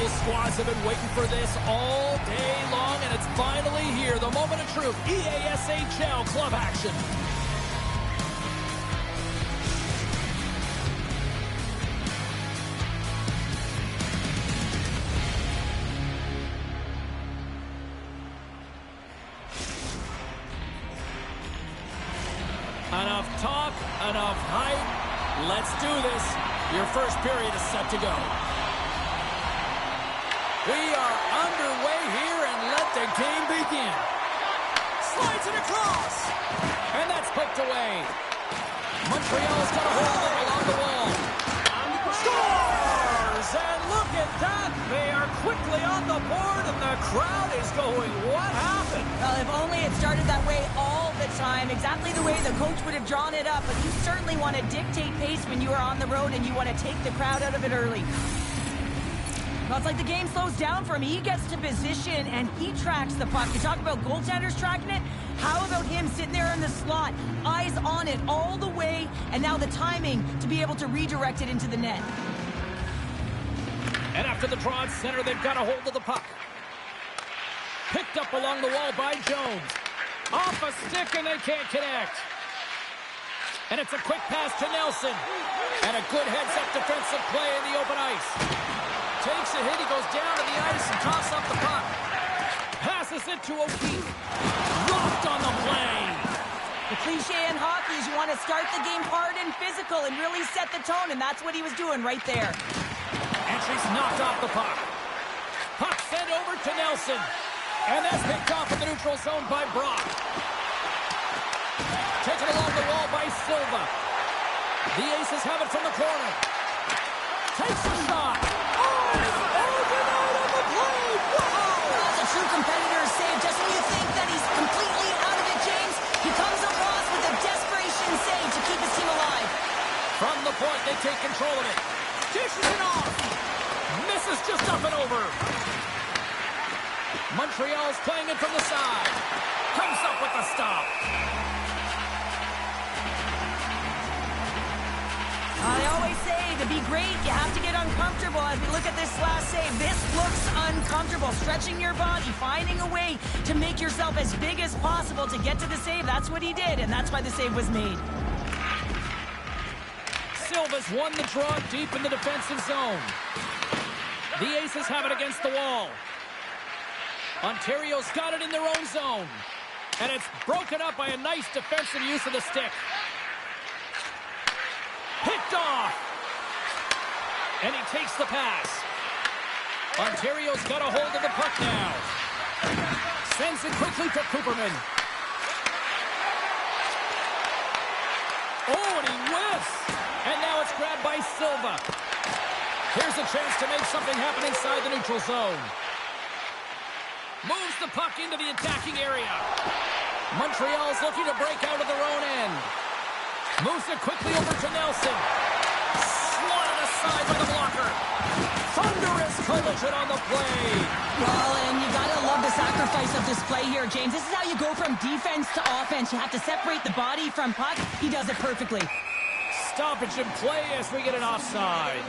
Both squads have been waiting for this all day long, and it's finally here. The moment of truth. EASHL club action. Enough talk, enough hype. Let's do this. Your first period is set to go. We are underway here, and let the game begin. Slides it across. And that's poked away. Montreal's got a hold of it along the wall. Scores! And look at that. They are quickly on the board, and the crowd is going, what happened? Well, if only it started that way all the time, exactly the way the coach would have drawn it up. But you certainly want to dictate pace when you are on the road, and you want to take the crowd out of it early. Well, it's like the game slows down for him. He gets to position, and he tracks the puck. You talk about goaltenders tracking it. How about him sitting there in the slot, eyes on it all the way, and now the timing to be able to redirect it into the net. And after the draw at center, they've got a hold of the puck. Picked up along the wall by Jones. Off a stick, and they can't connect. And it's a quick pass to Nelson. And a good heads-up defensive play in the open ice. Takes a hit, he goes down to the ice and toss up the puck. Passes it to O'Keefe. Rocked on the play. The cliche in hockey is you want to start the game hard and physical and really set the tone, and that's what he was doing right there. And she's knocked off the puck. Puck sent over to Nelson. And that's picked off in the neutral zone by Brock. Taken along the wall by Silva. The Aces have it from the corner. Takes a shot. True competitor's save. Just when you think that he's completely out of it, James, he comes across with a desperation save to keep his team alive. From the point, they take control of it. Dishes it off. Misses just up and over. Montreal's playing it from the side. Comes up with the stop. They always say to be great, you have to get uncomfortable. As we look at this last save, this looks uncomfortable. Stretching your body, finding a way to make yourself as big as possible to get to the save. That's what he did, and that's why the save was made. Silva's won the draw deep in the defensive zone. The Aces have it against the wall. Ontario's got it in their own zone. And it's broken up by a nice defensive use of the stick. Picked off. And he takes the pass. Ontario's got a hold of the puck now. Sends it quickly to Cooperman. Oh, and he whiffs. And now it's grabbed by Silva. Here's a chance to make something happen inside the neutral zone. Moves the puck into the attacking area. Montreal's looking to break out of their own end. Moves it quickly over to Nelson. Swatted aside by the blocker. Thunderous collision on the play. Well, and you gotta love the sacrifice of this play here, James. This is how you go from defense to offense. You have to separate the body from puck. He does it perfectly. Stoppage in play as we get an offside.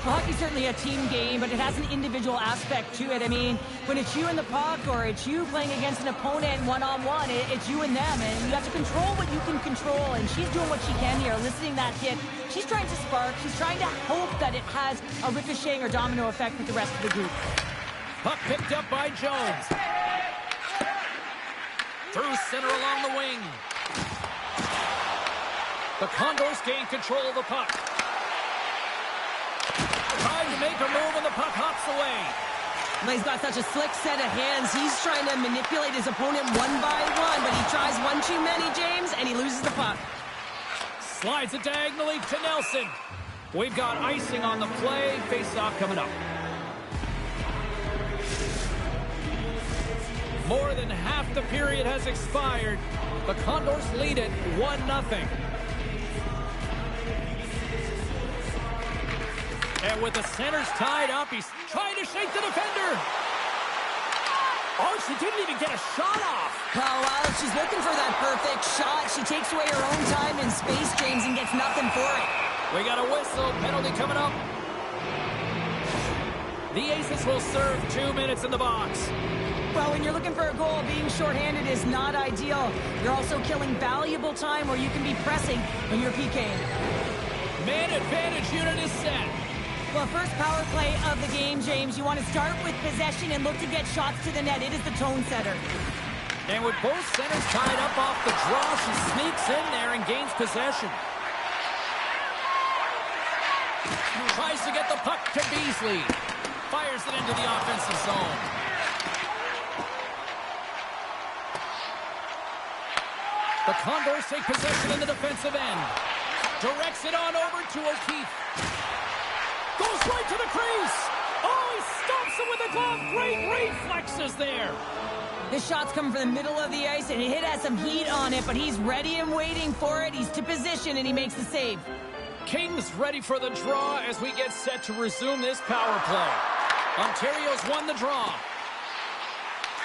Well, hockey's certainly a team game, but it has an individual aspect to it. I mean, when it's you and the puck or it's you playing against an opponent one-on-one, it's you and them, and you have to control what you can control, and she's doing what she can here, eliciting that hit. She's trying to spark. She's trying to hope that it has a ricocheting or domino effect with the rest of the group. Puck picked up by Jones. Through center along the wing. The Condors gain control of the puck. Trying to make a move, and the puck hops away. Well, he's got such a slick set of hands. He's trying to manipulate his opponent one by one, but he tries one too many, James, and he loses the puck. Slides it diagonally to Nelson. We've got icing on the play. Face-off coming up. More than half the period has expired. The Condors lead it 1-0. And with the centers tied up, he's trying to shake the defender. Oh, she didn't even get a shot off. Oh, well, she's looking for that perfect shot. She takes away her own time and space, James, and gets nothing for it. We got a whistle. Penalty coming up. The Aces will serve 2 minutes in the box. Well, when you're looking for a goal, being shorthanded is not ideal. You're also killing valuable time where you can be pressing when you're PKing. Man advantage unit is set. Well, first power play of the game, James. You want to start with possession and look to get shots to the net. It is the tone setter. And with both centers tied up off the draw, she sneaks in there and gains possession. Tries to get the puck to Beasley. Fires it into the offensive zone. The Condors take possession in the defensive end. Directs it on over to O'Keefe. Goes right to the crease. Oh, he stops it with a glove. Great reflexes there. This shot's coming from the middle of the ice, and it has some heat on it, but he's ready and waiting for it. He's to position, and he makes the save. Kings ready for the draw as we get set to resume this power play. Ontario's won the draw.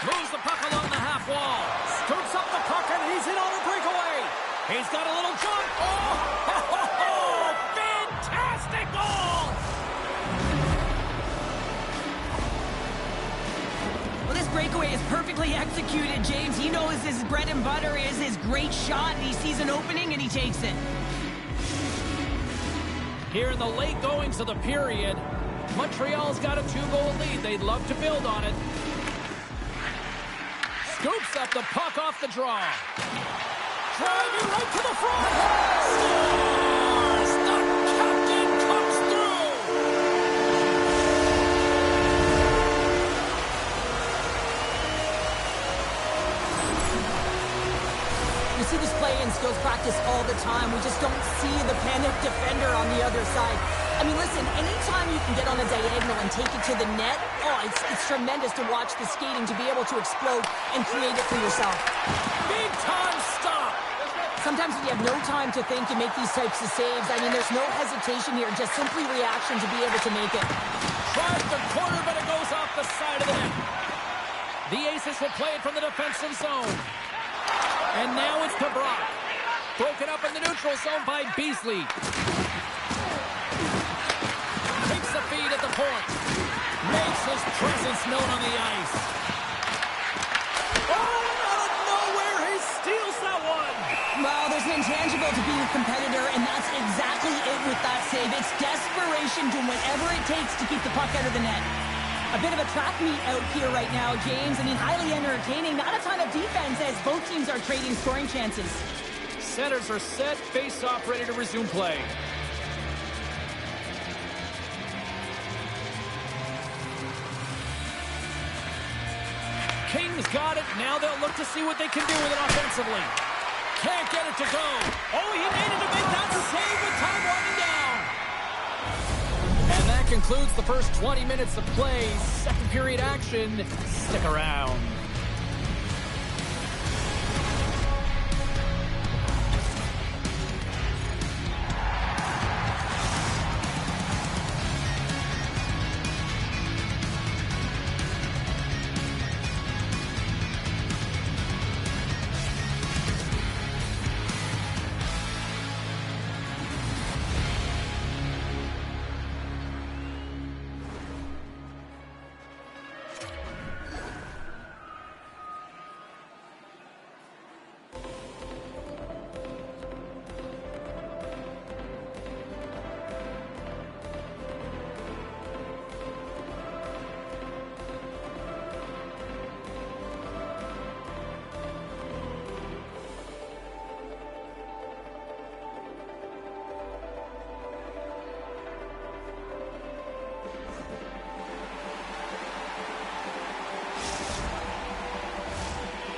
Moves the puck along the half wall. Scoops up the puck, and he's in on a breakaway. He's got a little jump. Oh, fantastic goal! Well, this breakaway is perfectly executed, James. He knows his bread and butter is his great shot. He sees an opening, and he takes it. Here in the late goings of the period, Montreal's got a 2-goal lead. They'd love to build on it. Scoops up the puck off the draw. Driving right to the front. Scores! The captain comes through. We see this play in skills practice all the time. We just don't see the panic defender on the other side. I mean, listen, anytime you can get on a diagonal and take it to the net, it's tremendous to watch the skating, to be able to explode and create it for yourself. Big time stop. Sometimes when you have no time to think, you make these types of saves. I mean, there's no hesitation here, just simply reaction to be able to make it. Tries the corner, but it goes off the side of the net. The Aces will play it from the defensive zone. And now it's to Brock. Broken up in the neutral zone by Beasley. Takes the feed at the point. Makes his presence known on the ice. Oh, and out of nowhere, he steals that one. Well, there's an intangible to being a competitor, and that's exactly it with that save. It's desperation, doing whatever it takes to keep the puck out of the net. A bit of a track meet out here right now, James. I mean, highly entertaining. Not a ton of defense as both teams are trading scoring chances. Centers are set, face-off ready to resume play. Kings got it. Now they'll look to see what they can do with it offensively. Can't get it to go. Oh, he made it to make that save with time winding down. And that concludes the first 20 minutes of play. Second period action. Stick around.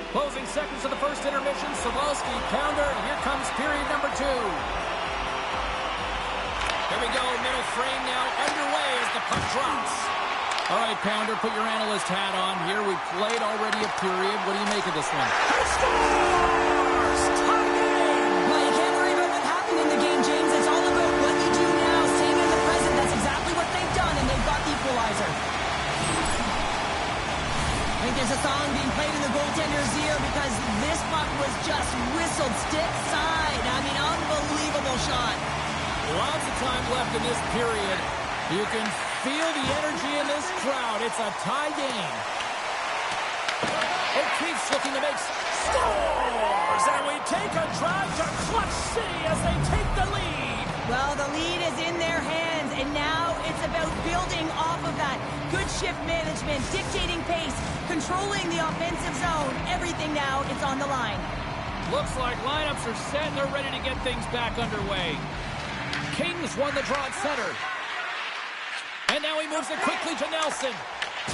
Closing seconds of the first intermission. Savalsky, Pounder, and here comes period number 2. Here we go, middle frame now underway as the puck drops. All right, Pounder, put your analyst hat on here. We've played already a period. What do you make of this one? He scores! Tie game! Well, you can't worry about what happened in the game, James. It's all about what you do now, staying in the present. That's exactly what they've done, and they've got the equalizer. I think there's a song being played in the goaltender's ear because this puck was just whistled stick side. I mean, unbelievable shot. Lots of time left in this period. You can feel the energy in this crowd. It's a tie game. O'Keefe's looking to make scores, and we take a drive to Clutch City as they take the lead. Well, the lead is in their hands, and now it's about building off of that. Good shift management, dictating pace, controlling the offensive zone. Everything now is on the line. Looks like lineups are set, and they're ready to get things back underway. Kings won the draw at center. And now he moves it quickly to Nelson.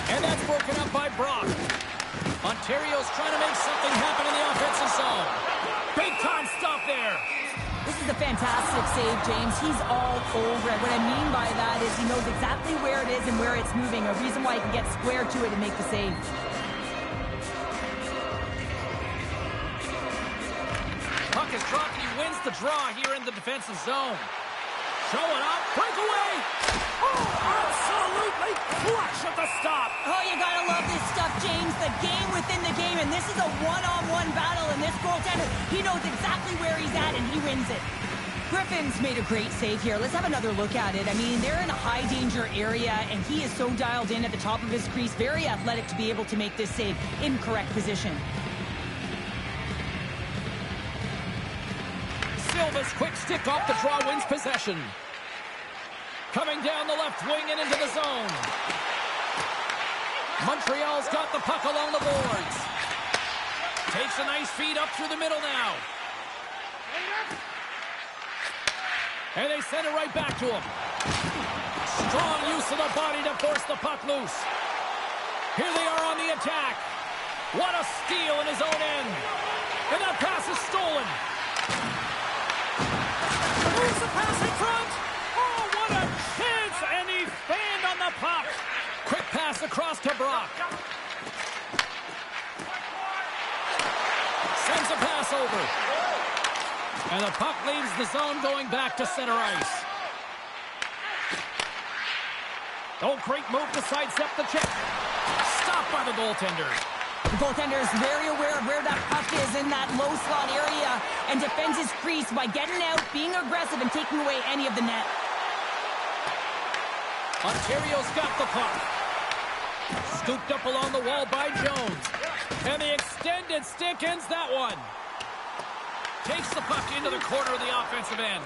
And that's broken up by Brock. Ontario's trying to make something happen in the offensive zone. Big time stop there. This is a fantastic save, James. He's all over it. What I mean by that is he knows exactly where it is and where it's moving. A reason why he can get square to it and make the save. Puck is dropped and he wins the draw here in the defensive zone. Showing up, breakaway! Oh, absolutely clutch at the stop! Oh, you gotta love this stuff, James. The game within the game, and this is a one-on-one battle, and this goaltender, he knows exactly where he's at, and he wins it. Griffin's made a great save here. Let's have another look at it. I mean, they're in a high-danger area, and he is so dialed in at the top of his crease, very athletic to be able to make this save in correct position. Silva's quick stick off the draw wins possession. Coming down the left wing and into the zone. Montreal's got the puck along the boards. Takes a nice feed up through the middle now. And they send it right back to him. Strong use of the body to force the puck loose. Here they are on the attack. What a steal in his own end. And that pass is stolen. Moves the pass in front. Oh, what a chance! And he fanned on the puck. Quick pass across to Brock. Sends a pass over. And the puck leaves the zone going back to center ice. Oh, great move to sidestep the check. Stopped by the goaltender. The goaltender is very aware of where that puck is in that low slot area and defends his crease by getting out, being aggressive, and taking away any of the net. Ontario's got the puck. Scooped up along the wall by Jones. And the extended stick ends that one. Takes the puck into the corner of the offensive end.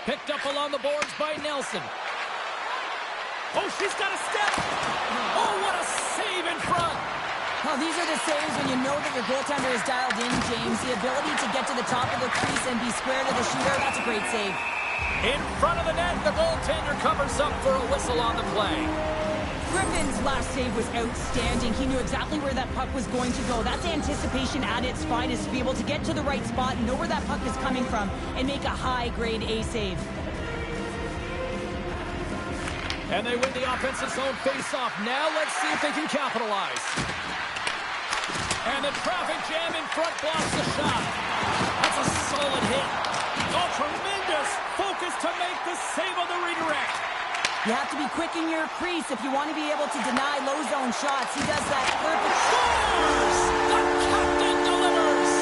Picked up along the boards by Nelson. Oh, she's got a step. Oh, what a save in front. Well, these are the saves when you know that your goaltender is dialed in, James. The ability to get to the top of the crease and be square to the shooter, that's a great save. In front of the net, the goaltender covers up for a whistle on the play. Griffin's last save was outstanding. He knew exactly where that puck was going to go. That's anticipation at its finest, to be able to get to the right spot, know where that puck is coming from, and make a high-grade A save. And they win the offensive zone face-off. Now let's see if they can capitalize. And the traffic jam in front blocks the shot. That's a solid hit. Oh, tremendous focus to make the save on the redirect. You have to be quick in your crease if you want to be able to deny low zone shots. He does that perfect. Scores! The captain delivers!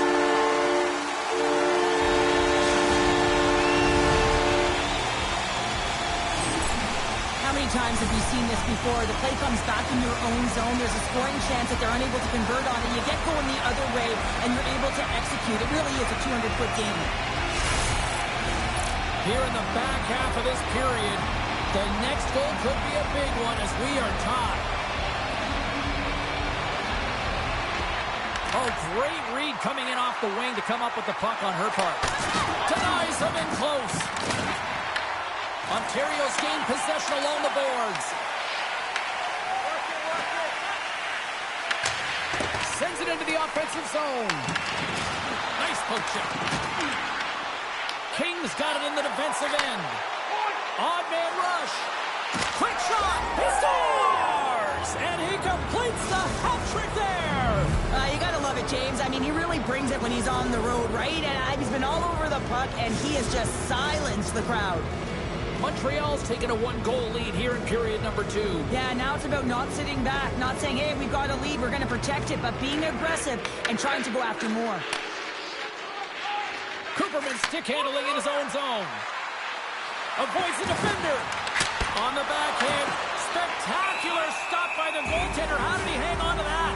How many times have you seen this before? The play comes back in your own zone. There's a scoring chance that they're unable to convert on it. You get going the other way, and you're able to execute. It really is a 200-foot game. Here in the back half of this period, the next goal could be a big one as we are tied. Oh, great read coming in off the wing to come up with the puck on her part. Denies him in close. Ontario's gained possession along the boards. Sends it into the offensive zone. Nice poke check. King's got it in the defensive end. Odd man rush. Quick shot. He scores! And he completes the hat trick there. You gotta love it, James. I mean, he really brings it when he's on the road, right? And he's been all over the puck, and he has just silenced the crowd. Montreal's taken a one-goal lead here in period number 2. Yeah, now it's about not sitting back, not saying, hey, we've got a lead, we're going to protect it, but being aggressive and trying to go after more. Cooperman stick handling in his own zone. Avoids the defender. On the backhand. Spectacular stop by the goaltender. How did he hang on to that?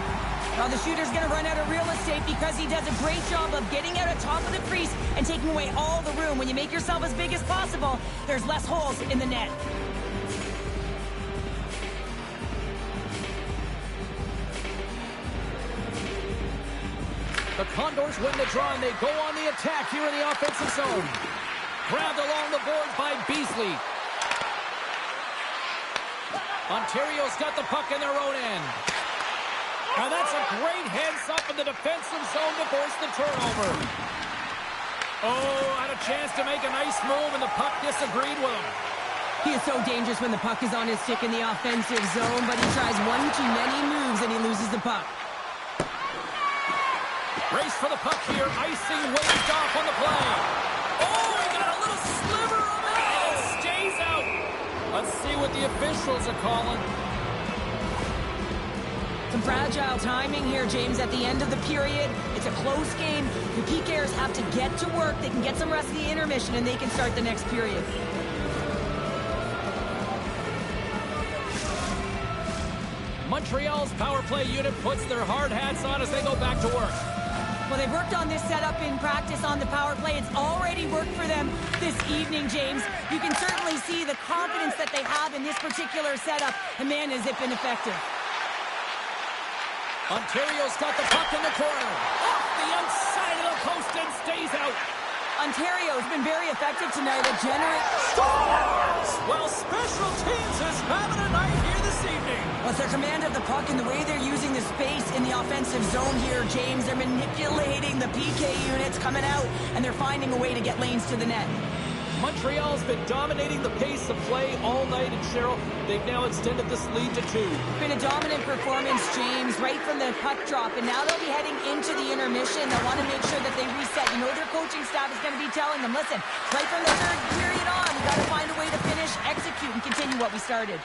Well, the shooter's going to run out of real estate because he does a great job of getting out at top of the crease and taking away all the room. When you make yourself as big as possible, there's less holes in the net. The Condors win the draw, and they go on the attack here in the offensive zone. Grabbed along the board by Beasley. Ontario's got the puck in their own end. Now that's a great heads-up in the defensive zone to force the turnover. Oh, had a chance to make a nice move, and the puck disagreed with him. He is so dangerous when the puck is on his stick in the offensive zone, but he tries one too many moves, and he loses the puck. Race for the puck here. Icing waved off on the play. Oh, he got a little sliver of it. It stays out. Let's see what the officials are calling. Some fragile timing here, James, at the end of the period. It's a close game. The PKers have to get to work. They can get some rest of the intermission, and they can start the next period. Montreal's power play unit puts their hard hats on as they go back to work. Well, they've worked on this setup in practice on the power play. It's already worked for them this evening, James. You can certainly see the confidence that they have in this particular setup. And man, has it been effective. Ontario's got the puck in the corner. Off the outside of the post and stays out. Ontario has been very effective tonight at Scores! Well, special teams is having a night here this evening. Well, it's their command of the puck and the way they're using the space in the offensive zone here, James. They're manipulating the PK units coming out, and they're finding a way to get lanes to the net. Montreal's been dominating the pace of play all night, and Cheryl, they've now extended this lead to 2. Been a dominant performance, James, right from the puck drop, and now they'll be heading into the intermission. They'll want to make sure that they reset. You know their coaching staff is going to be telling them, listen, right from the third period on, we got to find a way to finish, execute, and continue what we started.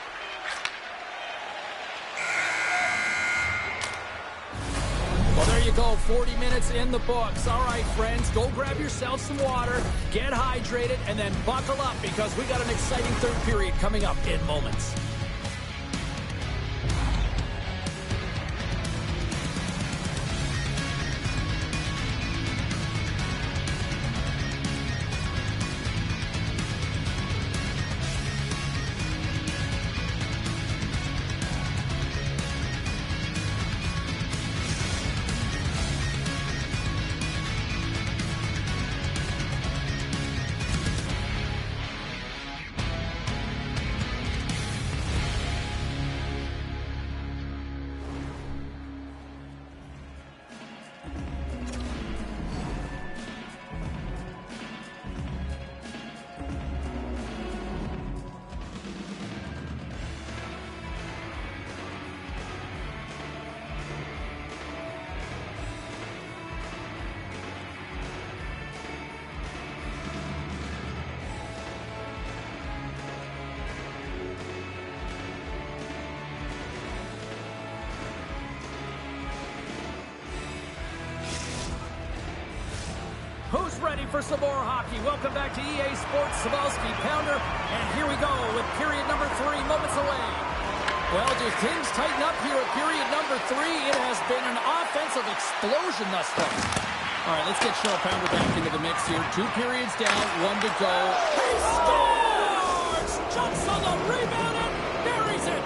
Well, there you go, 40 minutes in the books. All right, friends, go grab yourself some water, get hydrated, and then buckle up because we got an exciting third period coming up in moments. Who's ready for some more hockey? Welcome back to EA Sports Sabalski Pounder. And here we go with period number 3 moments away. Well, do things tighten up here at period number 3? It has been an offensive explosion thus far. All right, let's get Cheryl Pounder back into the mix here. 2 periods down, 1 to go. He scores! Jumps on the rebound and buries it.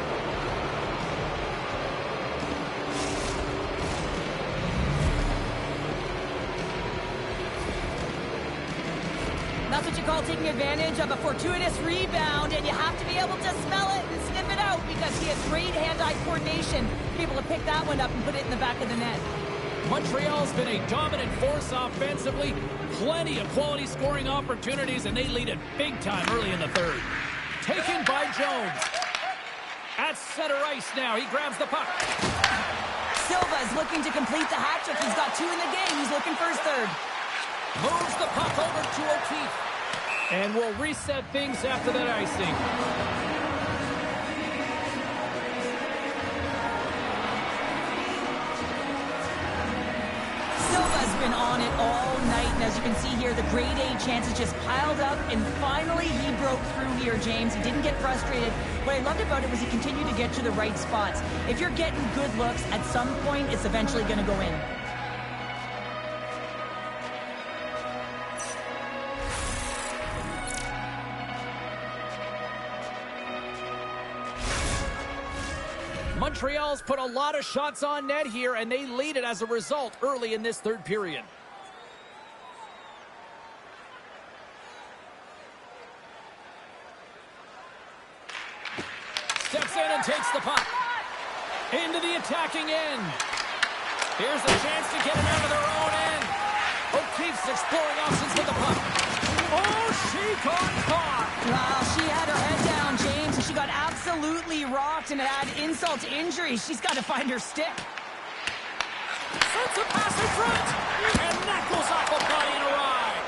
That's what you call taking advantage of a fortuitous rebound, and you have to be able to smell it and sniff it out because he has great hand-eye coordination to be able to pick that one up and put it in the back of the net. Montreal's been a dominant force offensively. Plenty of quality scoring opportunities, and they lead it big time early in the third. Taken by Jones. At center ice now. He grabs the puck. Silva is looking to complete the hat trick. He's got 2 in the game. He's looking for his third. Moves the puck over to O'Keefe. And we'll reset things after that icing. Silva's been on it all night, and as you can see here, the grade A chances just piled up, and finally he broke through here, James. He didn't get frustrated. What I loved about it was he continued to get to the right spots. If you're getting good looks, at some point, it's eventually going to go in. Montreal's put a lot of shots on net here, and they lead it as a result early in this third period. Steps in and takes the puck. Into the attacking end. Here's a chance to get it out of their own end. O'Keefe's exploring options with the puck. Oh, she got caught. Wow, she had her head down, James, and she got absolutely rocked, and it had insult to injury. She's got to find her stick. Sends a pass in front. And that goes off a body and a ride.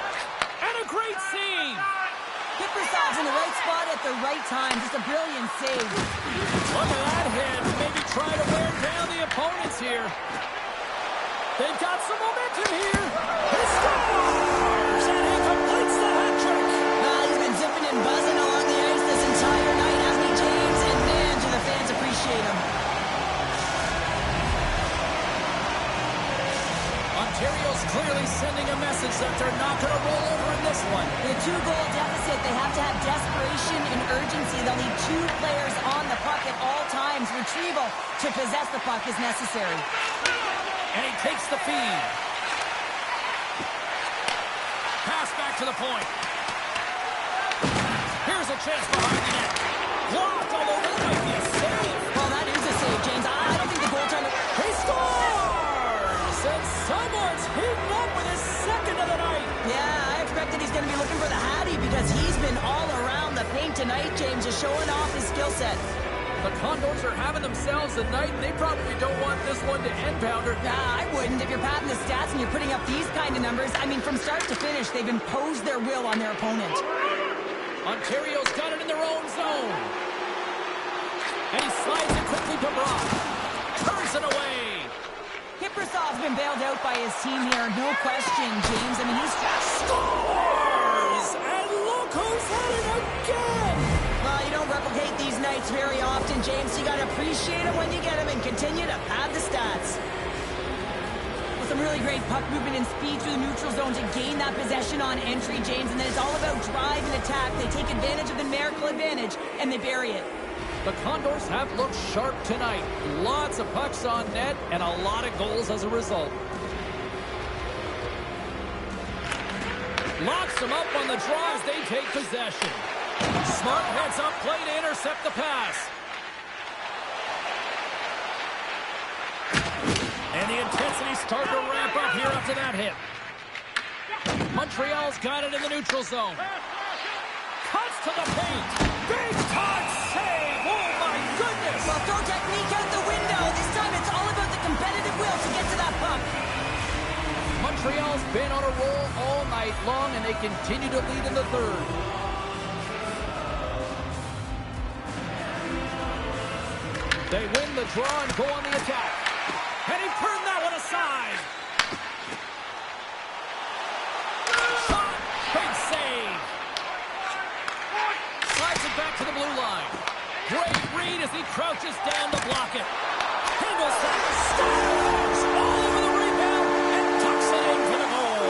And a great save. Kiprusoff's in the right spot at the right time. Just a brilliant save. Look at that hit. Maybe try to wear down the opponents here. They've got some momentum here. He scores! And he completes the hat trick. He's been zipping and buzzing along the ice this entire night, hasn't he, James? And man, do the fans appreciate him. Ontario's clearly sending a message that they're not going to roll over in this one. With a 2-goal deficit, they have to have desperation and urgency. They'll need 2 players on the puck at all times. Retrieval to possess the puck is necessary. And he takes the feed. Pass back to the point. Here's a chance behind the net. Blocked all over. That might be a save. Well, that is a save, James. I don't think the goaltender... He scores! And someone's heating up with his second of the night. Yeah, I expected he's going to be looking for the Hattie because he's been all around the paint tonight, James, just showing off his skill set. The Condors are having themselves a night, and they probably don't want this one to end, Pounder. Nah, I wouldn't. If you're padding the stats and you're putting up these kind of numbers, I mean, from start to finish, they've imposed their will on their opponent. Ontario's got it in their own zone. And he slides it quickly to Brock. Turns it away. Kiprusoff's been bailed out by his team here, no question, James. I mean, he's scores! And look who's had it again! Well, you don't replicate these nights very often, James. You got to appreciate them when you get them and continue to pad the stats. With some really great puck movement and speed through the neutral zone to gain that possession on entry, James. And then it's all about drive and attack. They take advantage of the numerical advantage, and they bury it. The Condors have looked sharp tonight. Lots of pucks on net and a lot of goals as a result. Locks them up on the draw as they take possession. Smart heads up play to intercept the pass. And the intensity's starting to ramp up here after that hit. Montreal's got it in the neutral zone. Cuts to the paint. Big time save. Oh, my goodness. Well, throw technique out the window. This time it's all about the competitive will to get to that puck. Montreal's been on a roll all night long, and they continue to lead in the third. They win the draw and go on the attack. And he turned that one aside. Shot. Big save. Slides it back to the blue line. Great read as he crouches down to block it. Handles that. Scores. All over the rebound and tucks it in for the goal.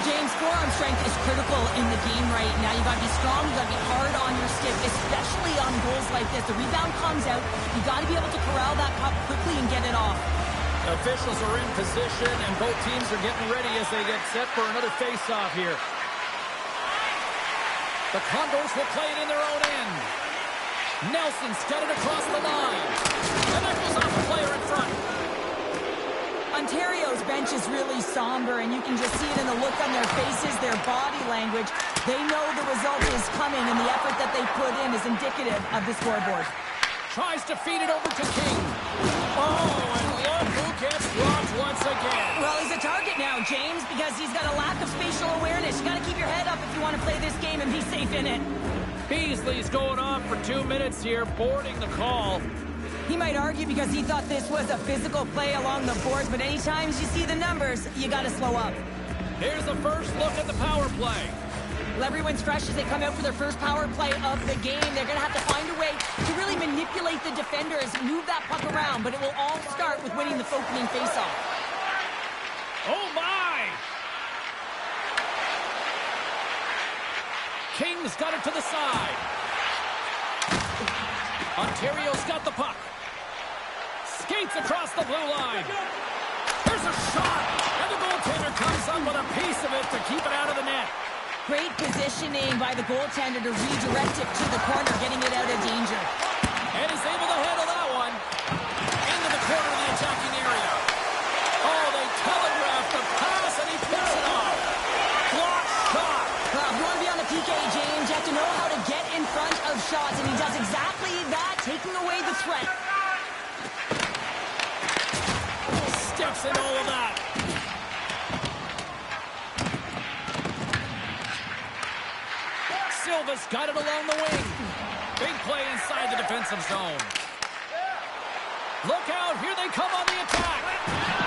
James, forearm strength is critical in the game right now. You got to be strong, you got to be hard on your stick, especially on goals like this. The rebound comes out, you got to be able to corral that puck quickly and get it off. Officials are in position, and both teams are getting ready as they get set for another face-off here. The Condors will play it in their own end. Nelson's got it across the line. And that goes off the player in front. Ontario's bench is really somber, and you can just see it in the look on their faces, their body language. They know the result is coming, and the effort that they put in is indicative of the scoreboard. Tries to feed it over to King. Oh, and look who gets rocked once again. Well, he's a target now, James, because he's got a lack of spatial awareness. You got to keep your head up if you want to play this game and be safe in it. Beasley's going off for 2 minutes here, boarding the call. He might argue because he thought this was a physical play along the boards, but anytime you see the numbers, you got to slow up. Here's the first look at the power play. Well, everyone's fresh as they come out for their first power play of the game. They're going to have to find a way to really manipulate the defenders, move that puck around, but it will all start with winning the opening faceoff. Oh, my! King's got it to the side. Ontario's got the puck. Skates across the blue line. There's a shot, and the goaltender comes up with a piece of it to keep it out of the net. Great positioning by the goaltender to redirect it to the corner, getting it out of danger. And he's able to handle that one. Into the corner of the attacking area. Oh, they telegraphed the pass, and he picks it off. Block shot. Well, if you want to be on the PK, James, you have to know how to get in front of shots, and he does exactly that, taking away the threat. Steps in all of that. Silva's got it along the wing. Big play inside the defensive zone. Look out, here they come on the attack.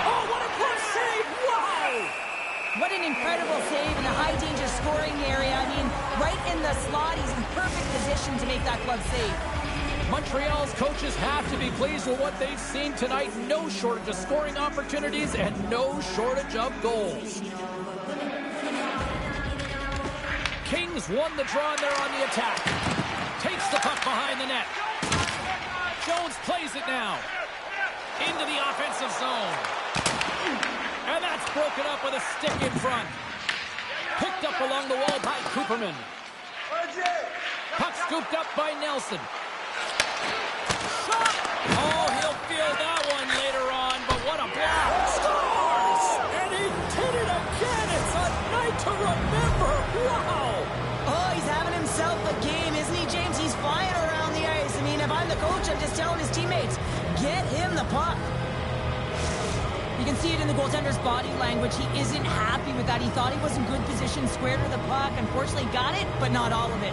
Oh, what a close save! Wow! What an incredible save in a high-danger scoring area. I mean, right in the slot, he's in perfect position to make that glove save. Montreal's coaches have to be pleased with what they've seen tonight. No shortage of scoring opportunities and no shortage of goals. Kings won the draw and they're on the attack. Takes the puck behind the net. Jones plays it now. Into the offensive zone. And that's broken up with a stick in front. Picked up along the wall by Cooperman. Puck scooped up by Nelson. Shot! Oh, he'll feel that one later on, but what a block. Scores! And he did it again. It's a night to remember. Wow! Oh, he's having himself a game, isn't he, James? He's flying around the ice. I mean, if I'm the coach, I'm just telling his teammates, get him the puck. You can see it in the goaltender's body language. He isn't happy with that. He thought he was in good position, squared with the puck. Unfortunately, got it, but not all of it.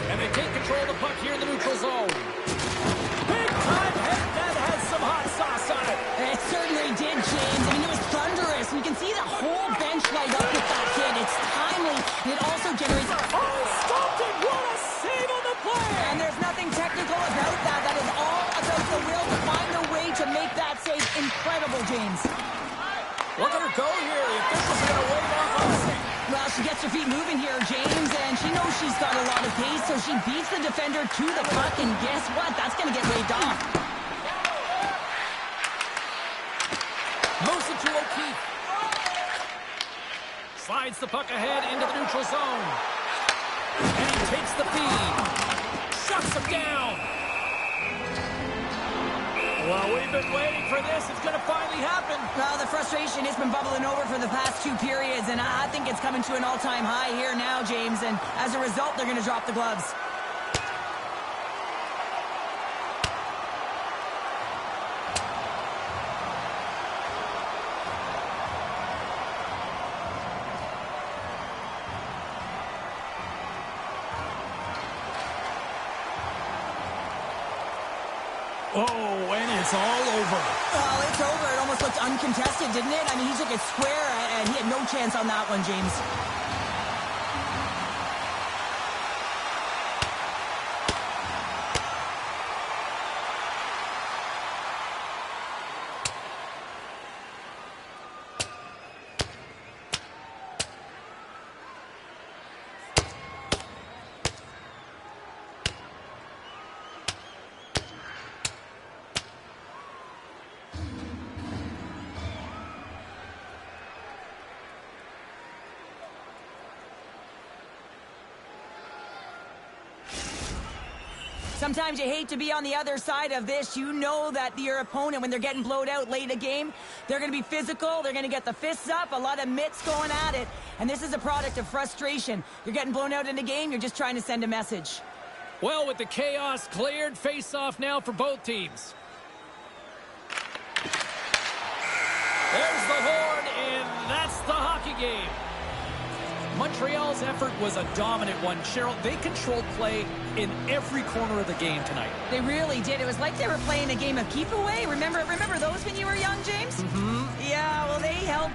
And they take control of the puck here in the neutral zone. Big time hit that has some hot sauce on it. It certainly did, James. I mean, it was thunderous. You can see the whole bench light up with that hit. It's timely, and it also generates... Oh, stopped it! What a save on the play! And there's nothing technical about that. That is all about the will to find a way to make that save. Incredible, James. Look at her go here. The officials are going to wave off on the save. Well, she gets her feet moving here, James, and she knows she's got a lot of pace, so she beats the defender to the puck, and guess what? That's going to get waved off. Moves it to O'Keefe. Slides the puck ahead into the neutral zone. And he takes the feed. Shuts him down. Well, we've been waiting for this. It's going to finally happen. Well, the frustration has been bubbling over for the past 2 periods, and I think it's coming to an all-time high here now, James, and as a result, they're going to drop the gloves. Oh, and it's all over. Well, it's over. It almost looked uncontested, didn't it? I mean, he took it square, and he had no chance on that one, James. Sometimes you hate to be on the other side of this. You know that your opponent, when they're getting blowed out late in a game, they're going to be physical. They're going to get the fists up, a lot of mitts going at it. And this is a product of frustration. You're getting blown out in a game. You're just trying to send a message. Well, with the chaos cleared, face-off now for both teams. There's the horn, and that's the hockey game. Montreal's effort was a dominant one. Cheryl, they controlled play in every corner of the game tonight. They really did. It was like they were playing a game of keep away. Remember those when you were young, James? Mm-hmm. Yeah, well, they held.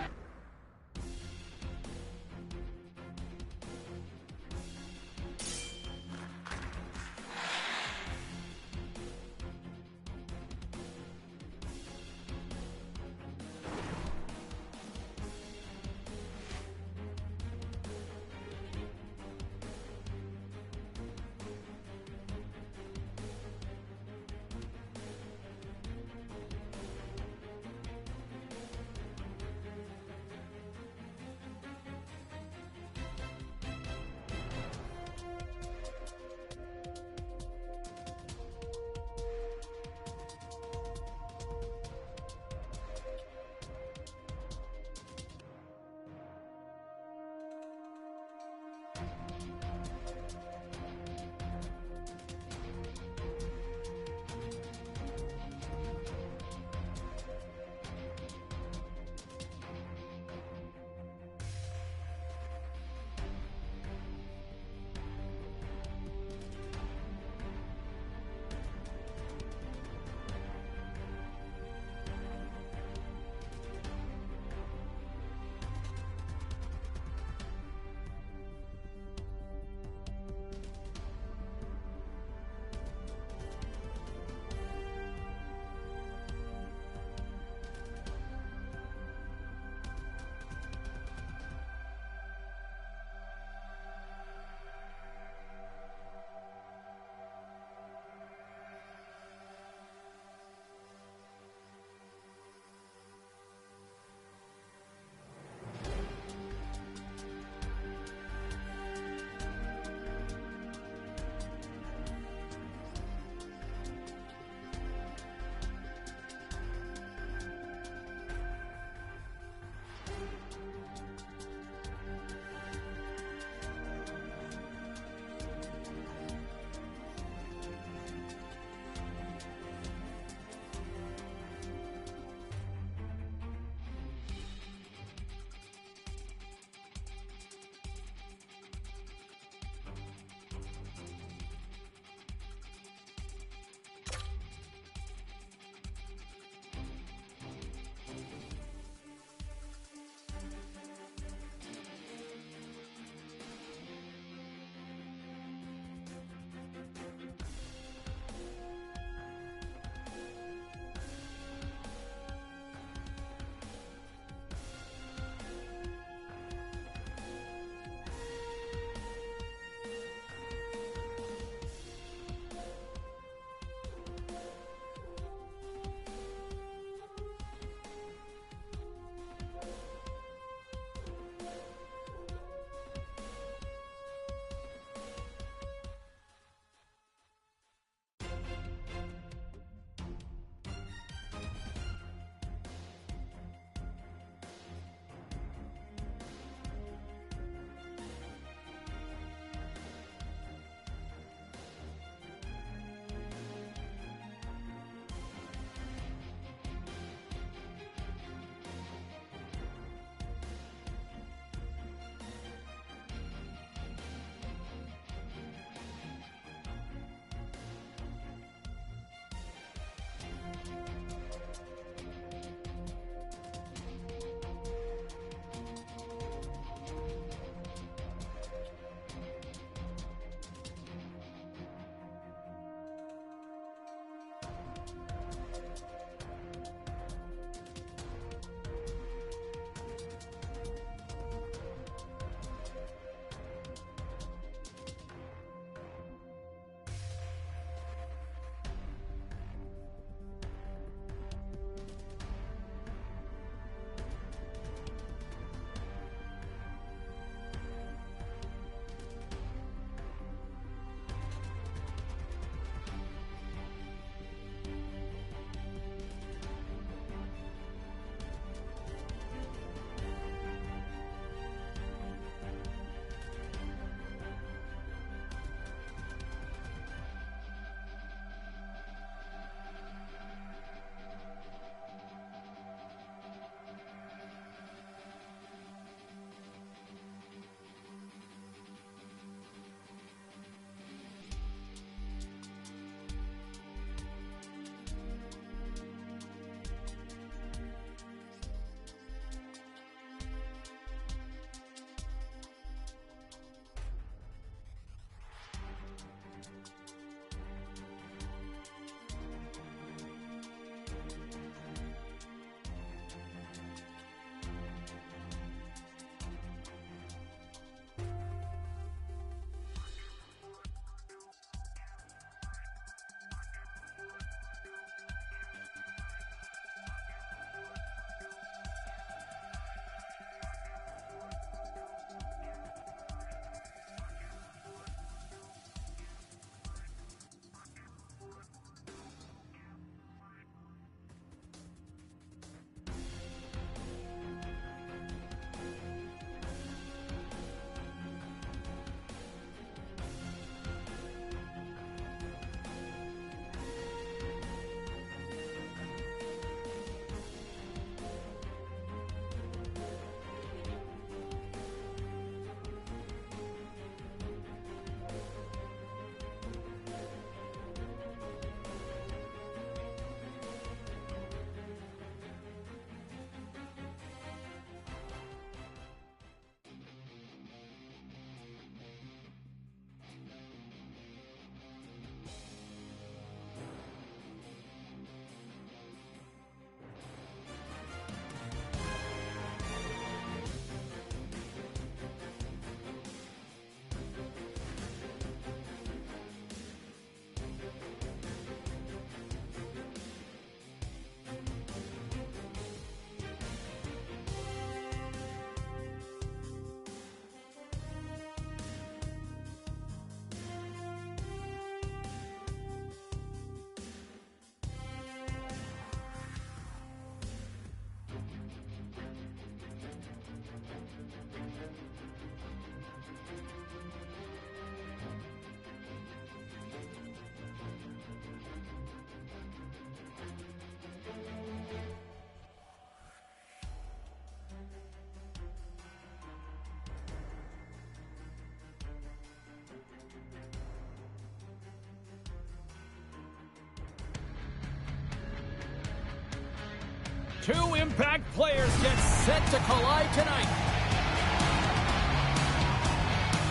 Two impact players get set to collide tonight.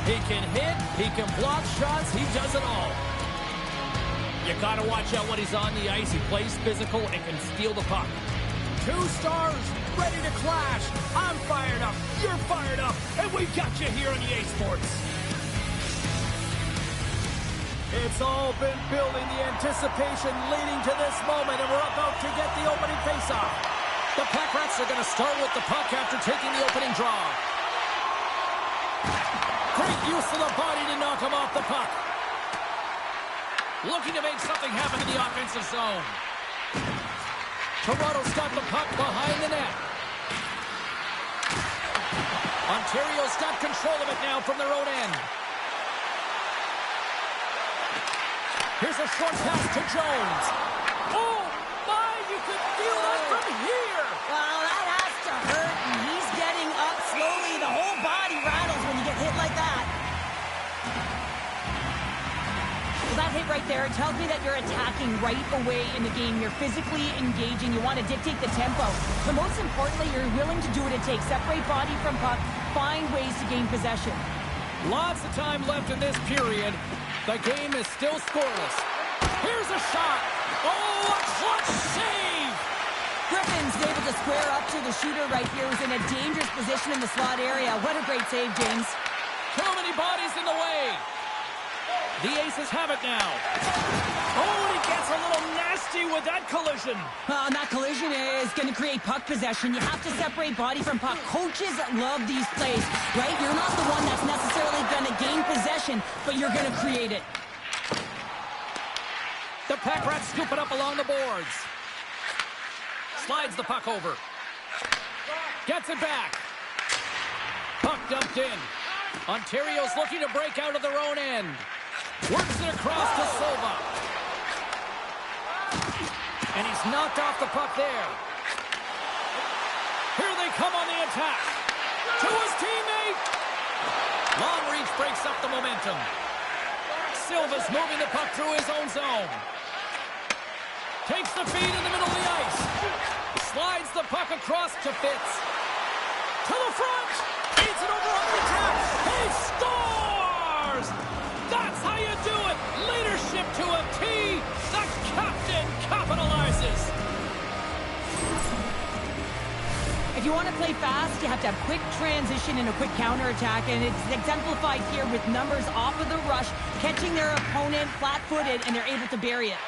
He can hit, he can block shots, he does it all. You gotta watch out when he's on the ice. He plays physical and can steal the puck. Two stars ready to clash. I'm fired up, you're fired up, and we got you here on EA Sports. It's all been building, the anticipation leading to this moment, and we're about to get the opening faceoff. The Pack Rats are going to start with the puck after taking the opening draw. Great use of the body to knock him off the puck. Looking to make something happen in the offensive zone. Toronto's got the puck behind the net. Ontario's got control of it now from their own end. Here's a short pass to Jones. Oh, my, you could feel that from here. Well, that has to hurt, and he's getting up slowly. The whole body rattles when you get hit like that. Well, that hit right there, it tells me that you're attacking right away in the game. You're physically engaging. You want to dictate the tempo. But most importantly, you're willing to do what it takes. Separate body from puck. Find ways to gain possession. Lots of time left in this period. The game is still scoreless. Here's a shot. Oh, a clutch save! Griffin's able to square up to the shooter right here, who's in a dangerous position in the slot area. What a great save, James. Too many bodies in the way. The Aces have it now. Oh, and he gets a little nasty with that collision. And that collision is going to create puck possession. You have to separate body from puck. Coaches love these plays, right? You're not the one that's necessarily going to gain possession, but you're going to create it. The Pack Rats scoop it up along the boards. Slides the puck over. Gets it back. Puck dumped in. Ontario's looking to break out of their own end. Works it across to Silva. And he's knocked off the puck there. Here they come on the attack. To his teammate. Long reach breaks up the momentum. Silva's moving the puck through his own zone. Takes the feed in the middle of the ice. Slides the puck across to Fitz. To the front. Feeds it over on the attack. He scores! That's how you do it. Leadership to a T. The captain capitalizes. If you want to play fast, you have to have quick transition and a quick counterattack, and it's exemplified here with numbers off of the rush, catching their opponent flat-footed, and they're able to bury it.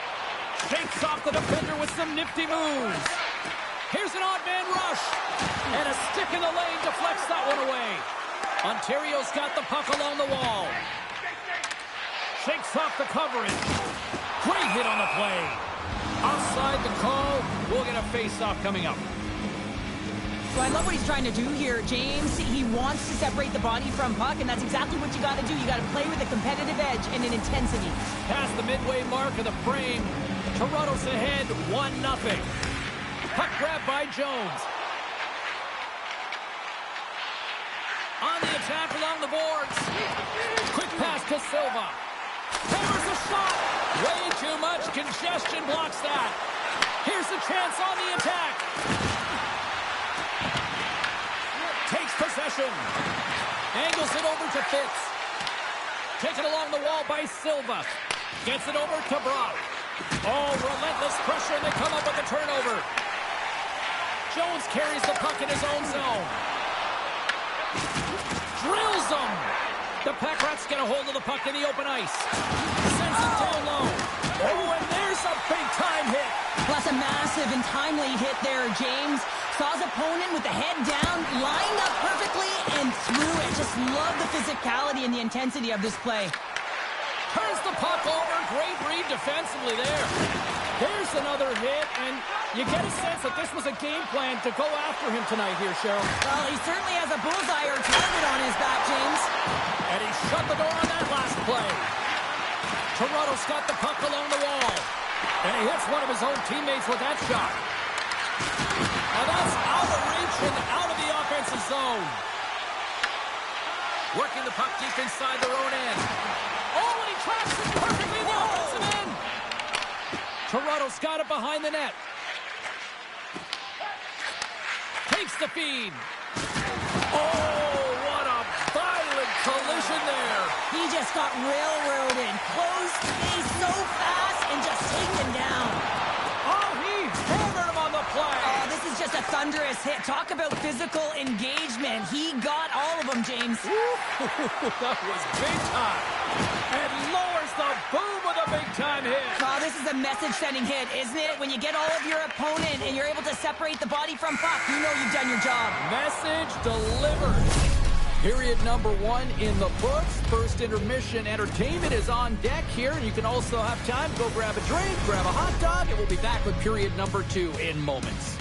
Shakes off the defender with some nifty moves. Here's an odd man rush. And a stick in the lane deflects that one away. Ontario's got the puck along the wall. Shakes off the coverage. Great hit on the play. Outside the call. We'll get a face-off coming up. So I love what he's trying to do here, James. He wants to separate the body from puck, and that's exactly what you got to do. You got to play with a competitive edge and an intensity. Past the midway mark of the frame, Toronto's ahead 1-0. Puck grab by Jones. On the attack along the boards. Quick pass to Silva. Hammers a shot. Way too much congestion blocks that. Here's a chance on the attack. Takes possession. Angles it over to Fitz. Taken along the wall by Silva. Gets it over to Brock. Oh, relentless pressure, and they come up with a turnover. Jones carries the puck in his own zone. Drills him. The Pack Rats get a hold of the puck in the open ice. Sends it down low. Oh, and there's a big-time hit. Plus a massive and timely hit there, James. Saw his opponent with the head down, lined up perfectly, and threw it. Just love the physicality and the intensity of this play. Turns the puck over. Great read defensively there. There's another hit, and you get a sense that this was a game plan to go after him tonight here, Cheryl. Well, he certainly has a bullseye or target on his back, James. And he shut the door on that last play. Toronto's got the puck along the wall. And he hits one of his own teammates with that shot. And that's out of reach and out of the offensive zone. Working the puck deep inside their own end. Oh, and he traps it perfectly in the offensive end. Toronto's got it behind the net. takes the feed. Oh, what a violent collision there. He just got railroaded. Closed space so fast and just taken down. Oh, he hammered him on the play. Oh, this is just a thunderous hit. Talk about physical engagement. He got all of them, James. That was big time. And lowers the boom with a big-time hit. Oh, this is a message-sending hit, isn't it? When you get all of your opponent and you're able to separate the body from puck, you know you've done your job. Message delivered. Period number 1 in the books. First intermission entertainment is on deck here. And you can also have time to go grab a drink, grab a hot dog, and we'll be back with period number 2 in moments.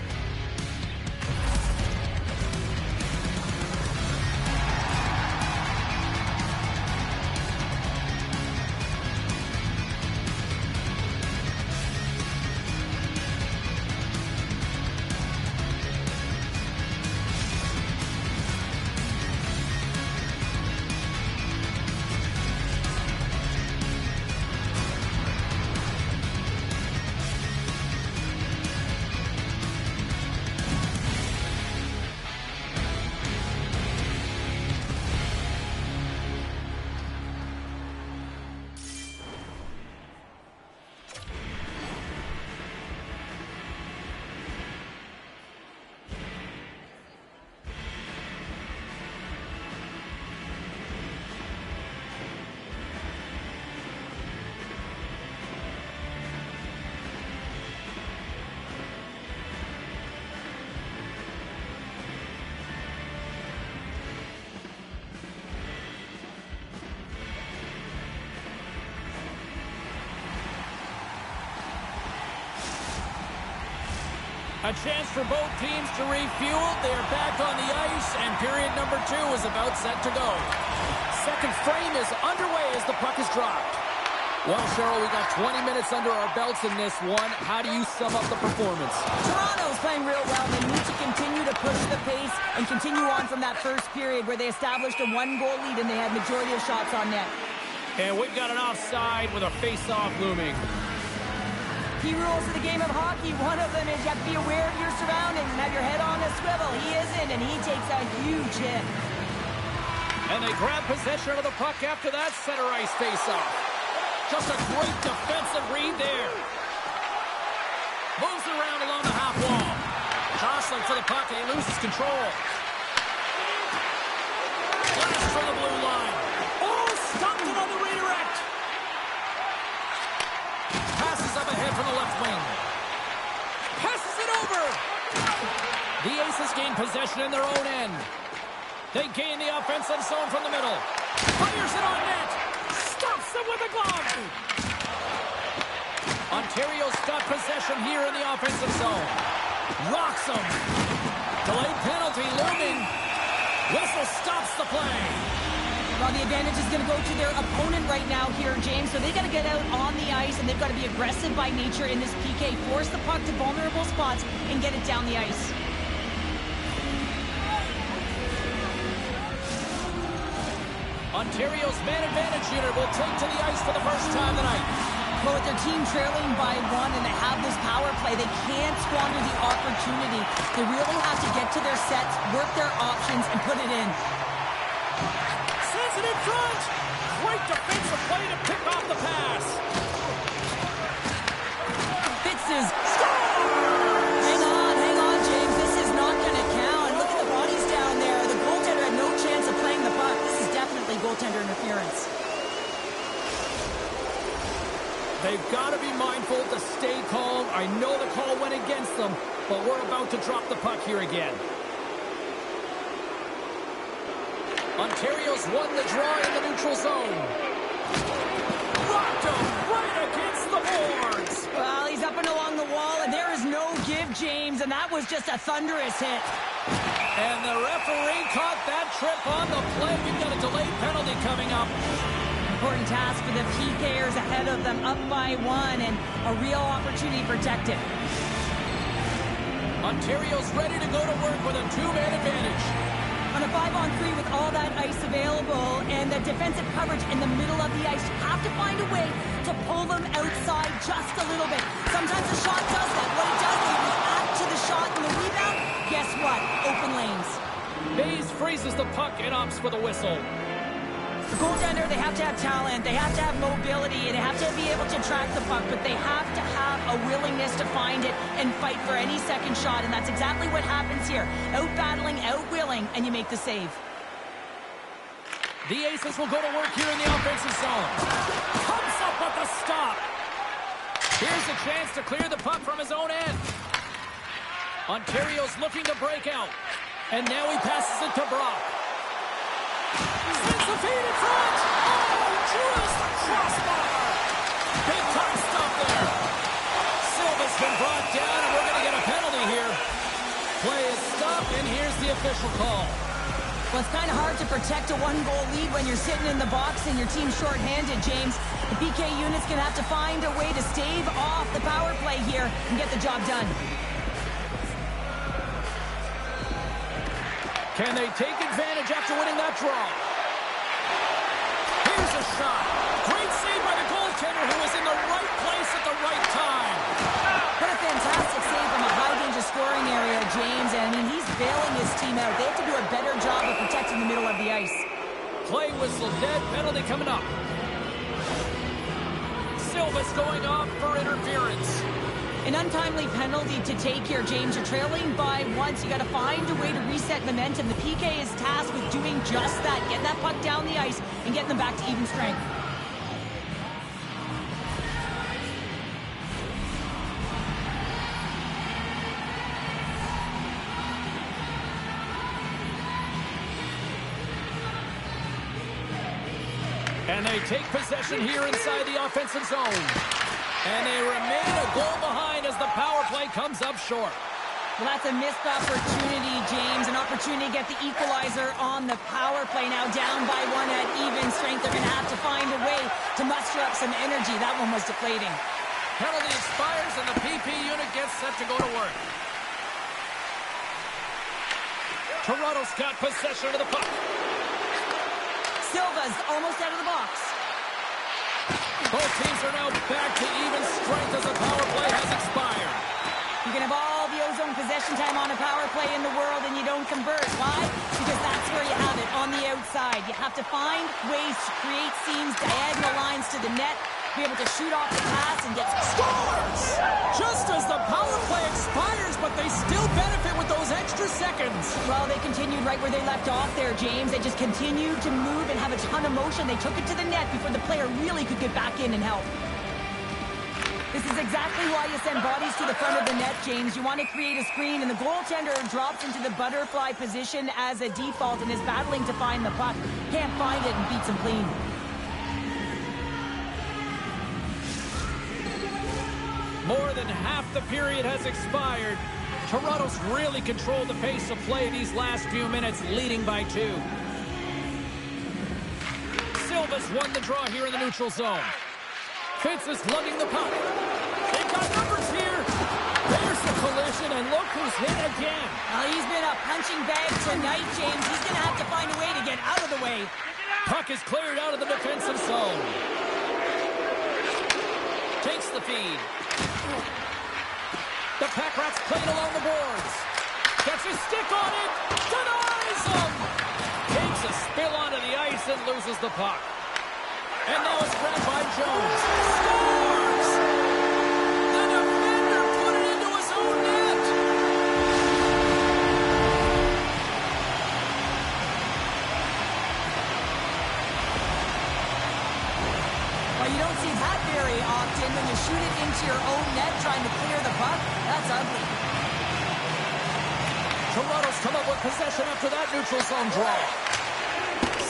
A chance for both teams to refuel. They are back on the ice, and period number 2 is about set to go. Second frame is underway as the puck is dropped. Well, Cheryl, we got 20 minutes under our belts in this one. How do you sum up the performance? Toronto's playing real well. They need to continue to push the pace and continue on from that first period where they established a 1-goal lead and they had majority of shots on net. And we've got an offside with a face-off looming. Key rules of the game of hockey, one of them is you have to be aware of your surroundings and have your head on a swivel. He isn't, and he takes a huge hit. And they grab possession of the puck after that center ice face-off. Just a great defensive read there. Moves around along the half wall. Jostling for the puck, and he loses control. Blast from the blue line. Oh, stopped it on the redirect. Passes up ahead from the left wing. Passes it over. The Aces gain possession in their own end. They gain the offensive zone from the middle. Fires it on net. Stops them with a glove. Ontario's got possession here in the offensive zone. Rocks them. Delayed penalty looming. Whistle stops the play. Well, the advantage is going to go to their opponent right now here, James. So they got to get out on the ice, and they've got to be aggressive by nature in this PK. Force the puck to vulnerable spots and get it down the ice. Ontario's man advantage unit will take to the ice for the first time tonight. Well, with their team trailing by 1 and they have this power play, they can't squander the opportunity. They really have to get to their sets, work their options, and put it in. Sends it in front. Great defensive play to pick off the pass. Fitz's score! Hang on, James. This is not going to count. Look at the bodies down there. The goaltender had no chance of playing the puck. This is definitely goaltender interference. They've got to be mindful to stay calm. I know the call went against them, but we're about to drop the puck here again. Ontario's won the draw in the neutral zone. Rocked him right against the boards. Well, he's up and along the wall, and there is no give, James, and that was just a thunderous hit. And the referee caught that trip on the play. We've got a delayed penalty coming up. Important task for the PKers ahead of them, up by 1, and a real opportunity protected. Ontario's ready to go to work with a 2-man advantage. On a 5-on-3 with all that ice available and the defensive coverage in the middle of the ice, you have to find a way to pull them outside just a little bit. Sometimes the shot does that. What it does, they react to the shot and the rebound, Guess what? Open lanes. Bays freezes the puck and opts for the whistle. The goaltender, they have to have talent, they have to have mobility, and they have to be able to track the puck, but they have to have a willingness to find it and fight for any second shot, and that's exactly what happens here. Out-battling, out-willing, and you make the save. The Aces will go to work here in the offensive zone. Comes up with the stop. Here's a chance to clear the puck from his own end. Ontario's looking to break out, and now he passes it to Brock. Sends the feed in front. Oh, drills the crossbar. Big time stuff there. Silva's been brought down, and we're going to get a penalty here. Play is stopped, and here's the official call. Well, it's kind of hard to protect a one-goal lead when you're sitting in the box and your team's shorthanded, James. The PK unit's going to have to find a way to stave off the power play here and get the job done. Can they take advantage after winning that draw? Here's a shot. Great save by the goaltender, who was in the right place at the right time. What a fantastic save from a high-danger scoring area, James. And, I mean, he's bailing his team out. They have to do a better job of protecting the middle of the ice. Play whistle dead. Penalty coming up. Silva's going off for interference. An untimely penalty to take here, James. You're trailing by once. You got to find a way to reset momentum. The PK is tasked with doing just that, getting that puck down the ice and getting them back to even strength. And they take possession here inside the offensive zone. And they remain a goal behind as the power play comes up short. Well, that's a missed opportunity, James. An opportunity to get the equalizer on the power play. Now down by one at even strength. They're going to have to find a way to muster up some energy. That one was deflating. Penalty expires and the PP unit gets set to go to work. Toronto's got possession of the puck. Silva's almost out of the box. Both teams are now back to even strength as the power play has expired. You can have all the ozone possession time on a power play in the world and you don't convert. Why? Because that's where you have it, on the outside. You have to find ways to create seams, diagonal lines to the net, be able to shoot off the pass and get scores! Just as the power play expires, but they still benefit with those extra seconds. Well, they continued right where they left off there, James. They just continued to move and have a ton of motion. They took it to the net before the player really could get back in and help. This is exactly why you send bodies to the front of the net, James. You want to create a screen, and the goaltender drops into the butterfly position as a default and is battling to find the puck. Can't find it and beats him clean. More than half the period has expired. Toronto's really controlled the pace of play these last few minutes, leading by 2. Silva's won the draw here in the neutral zone. Fitz is lugging the puck. They've got numbers here. There's the collision, and look who's hit again. He's been a punching bag tonight, James. He's going to have to find a way to get out of the way. Puck is cleared out of the defensive zone. Takes the feed. The Pack Rats played along the boards. Gets his stick on it. Denies him. Takes a spill onto the ice and loses the puck. And now it's grabbed by Jones. Scores! The defender put it into his own net. Well, you don't see that very often when you shoot it into your own net trying to clear the puck. That's ugly. Toronto's come up with possession after that neutral zone draw.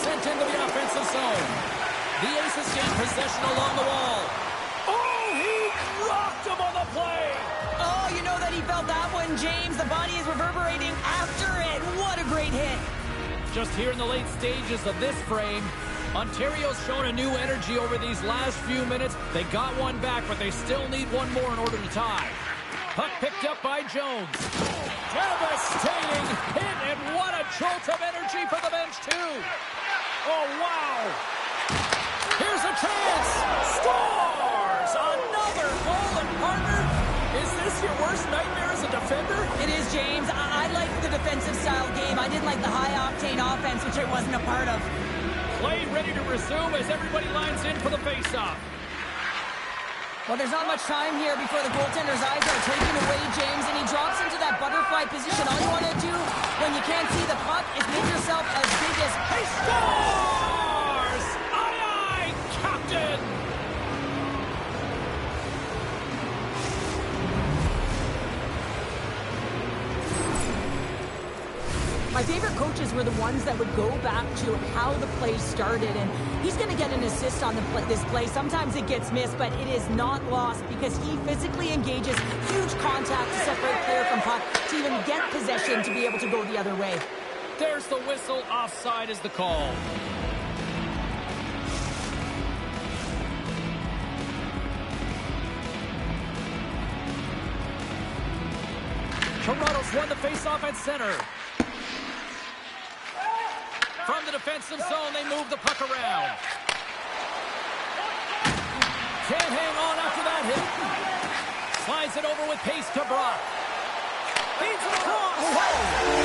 Sent into the offensive zone. The Aces gain possession along the wall. Oh, he rocked him on the play. Oh, you know that he felt that one, James. The body is reverberating after it. What a great hit. Just here in the late stages of this frame, Ontario's shown a new energy over these last few minutes. They got one back, but they still need one more in order to tie. Puck picked up by Jones. Devastating hit, and what a jolt of energy for the bench, too. Oh, wow. Here's a chance. Scores! Another goal, and partner, is this your worst nightmare as a defender? It is, James. I like the defensive style game. I didn't like the high-octane offense, which I wasn't a part of. Play ready to resume as everybody lines in for the face-off. Well, there's not much time here before the goaltender's eyes are taken away, James, and he drops into that butterfly position. All you want to do when you can't see the puck is make yourself as big as... He scores! Aye, aye, Captain! My favorite coaches were the ones that would go back to how the play started, and he's going to get an assist on this play. Sometimes it gets missed, but it is not lost because he physically engages huge contact to separate player from puck to even get possession to be able to go the other way. There's the whistle. Offside is the call. Toronto's won the face-off at center. From the defensive zone, they move the puck around. Can't hang on after that hit. Slides it over with pace to Brock. Feeds it across.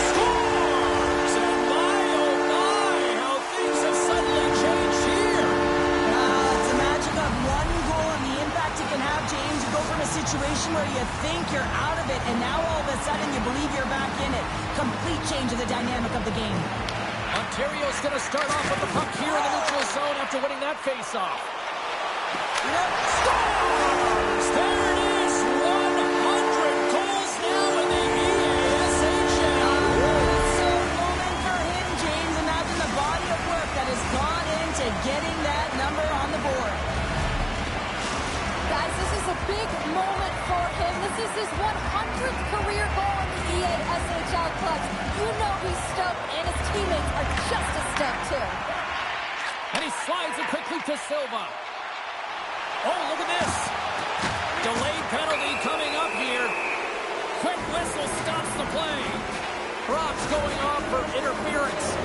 Scores! And my, oh my, how things have suddenly changed here. It's the magic of one goal and the impact it can have, James. You go from a situation where you think you're out of it, and now all of a sudden you believe you're back in it. Complete change of the dynamic of the game. Ontario's going to start off with the puck here in the neutral zone after winning that face-off. Scores! There it is! 100 goals now in the EASHL. So moment for him, James. Imagine the body of work that has gone into getting that number on the board. Guys, this is a big moment for him. This is his 100th career goal in the EASHL club. You know he's stoked, and his teammates are just as stoked too. And he slides it quickly to Silva. Oh, look at this. Delayed penalty coming up here. Quick whistle stops the play. Brock's going off for interference.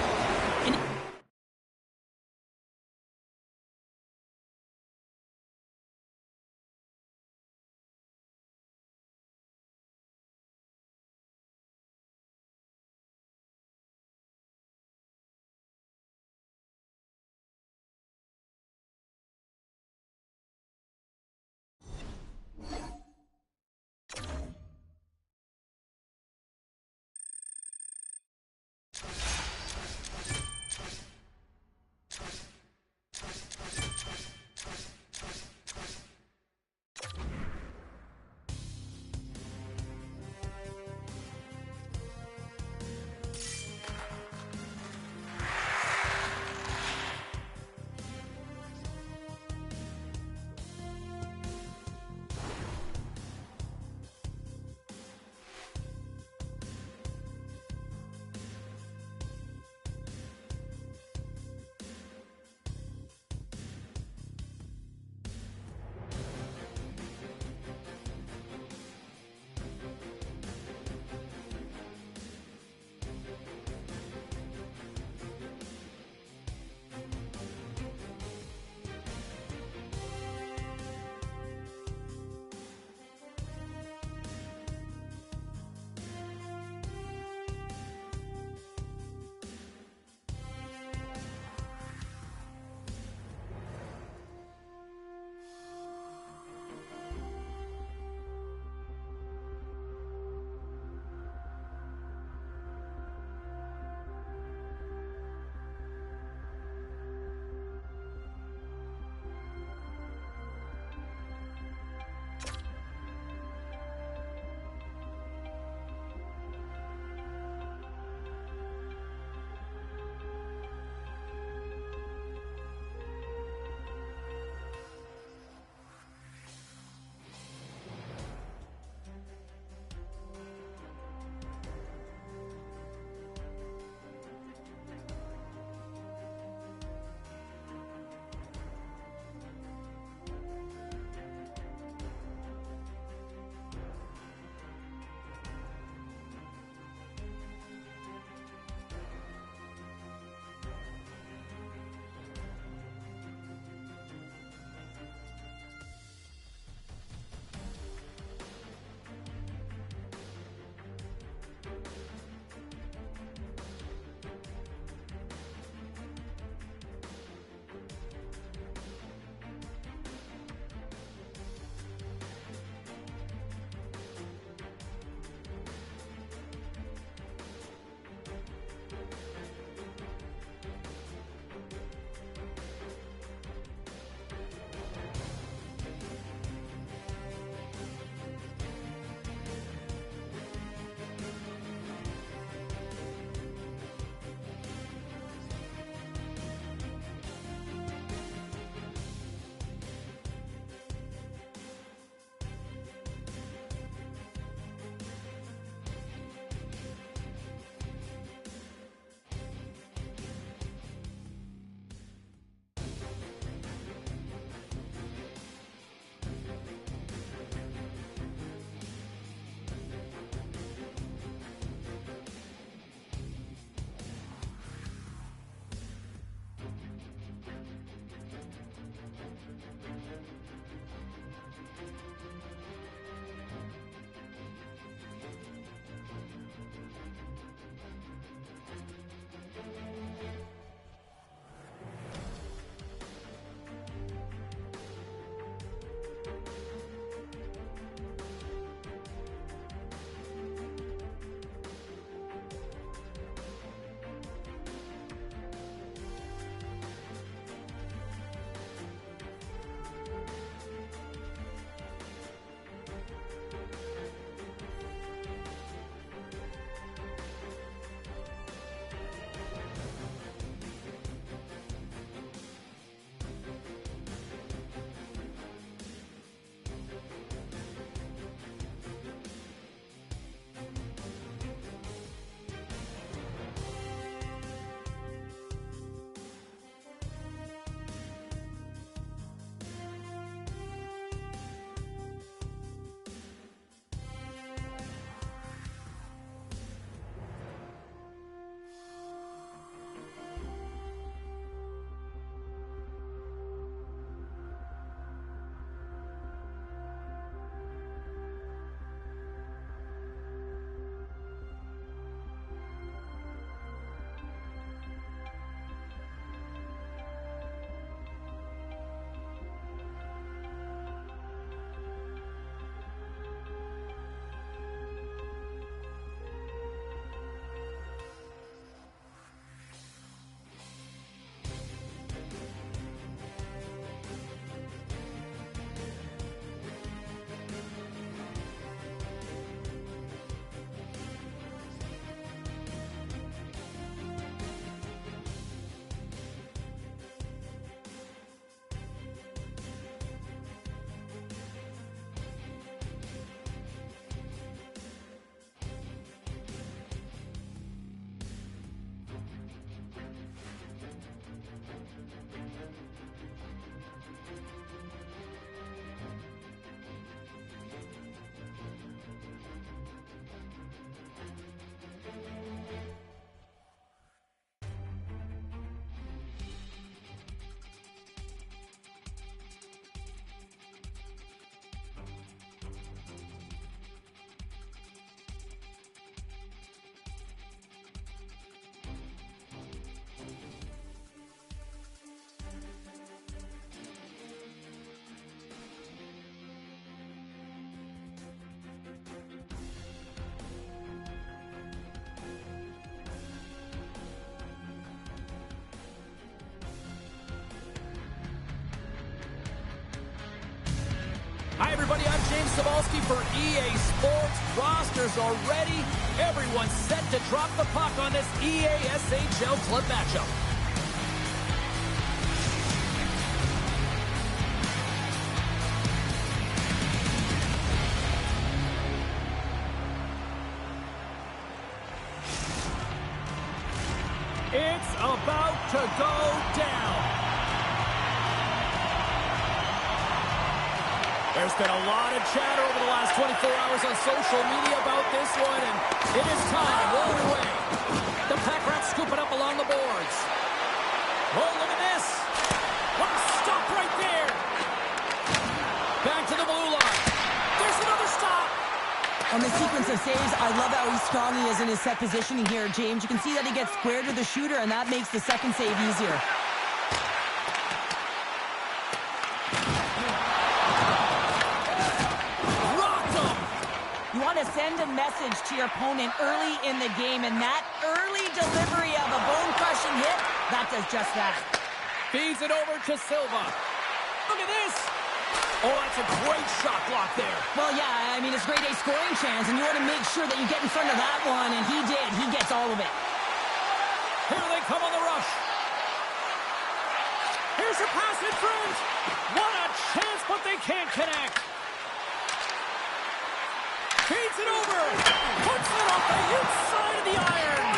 everybody. I'm James Cebulski for EA Sports. Rosters are ready. Everyone's set to drop the puck on this EASHL club matchup. It's about to go down. There's been a lot of chatter over the last 24 hours on social media about this one, and it is time. We're underway. The Pack Rats scoop it up along the boards. Oh, look at this. What a stop right there. Back to the blue line. There's another stop. On the sequence of saves, I love how strong he is in his set positioning here, James. You can see that he gets square to the shooter, and that makes the second save easier. Rocked him. You want to send a message to your opponent early in the game, and that early delivery of a bone-crushing hit, that does just that. Feeds it over to Silva. Look at this. Oh, that's a great shot block there. Well, yeah, I mean, it's grade A scoring chance, and you want to make sure that you get in front of that one, and he did. He gets all of it. Here they come on the rush. Here's a pass in front. What a chance, but they can't connect. Feeds it over. Puts it off the inside of the iron.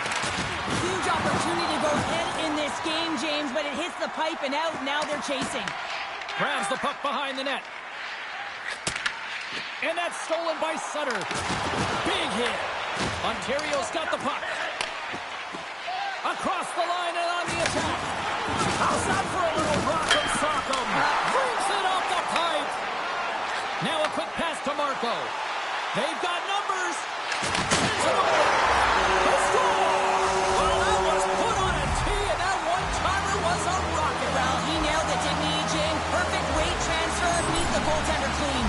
Huge opportunity goes in this game, James, but it hits the pipe and out. Now they're chasing. Grabs the puck behind the net. And that's stolen by Sutter. Big hit. Ontario's got the puck. Across the line and on the attack. How's that for a little rock'em sock'em? Brings it off the pipe. Now a quick pass to Marco. They've got numbers. Sends it over. The score. Well, that was put on a tee, and that one-timer was a rocket. Well, he nailed it, didn't he, James? Perfect weight transfer, beat the goaltender clean.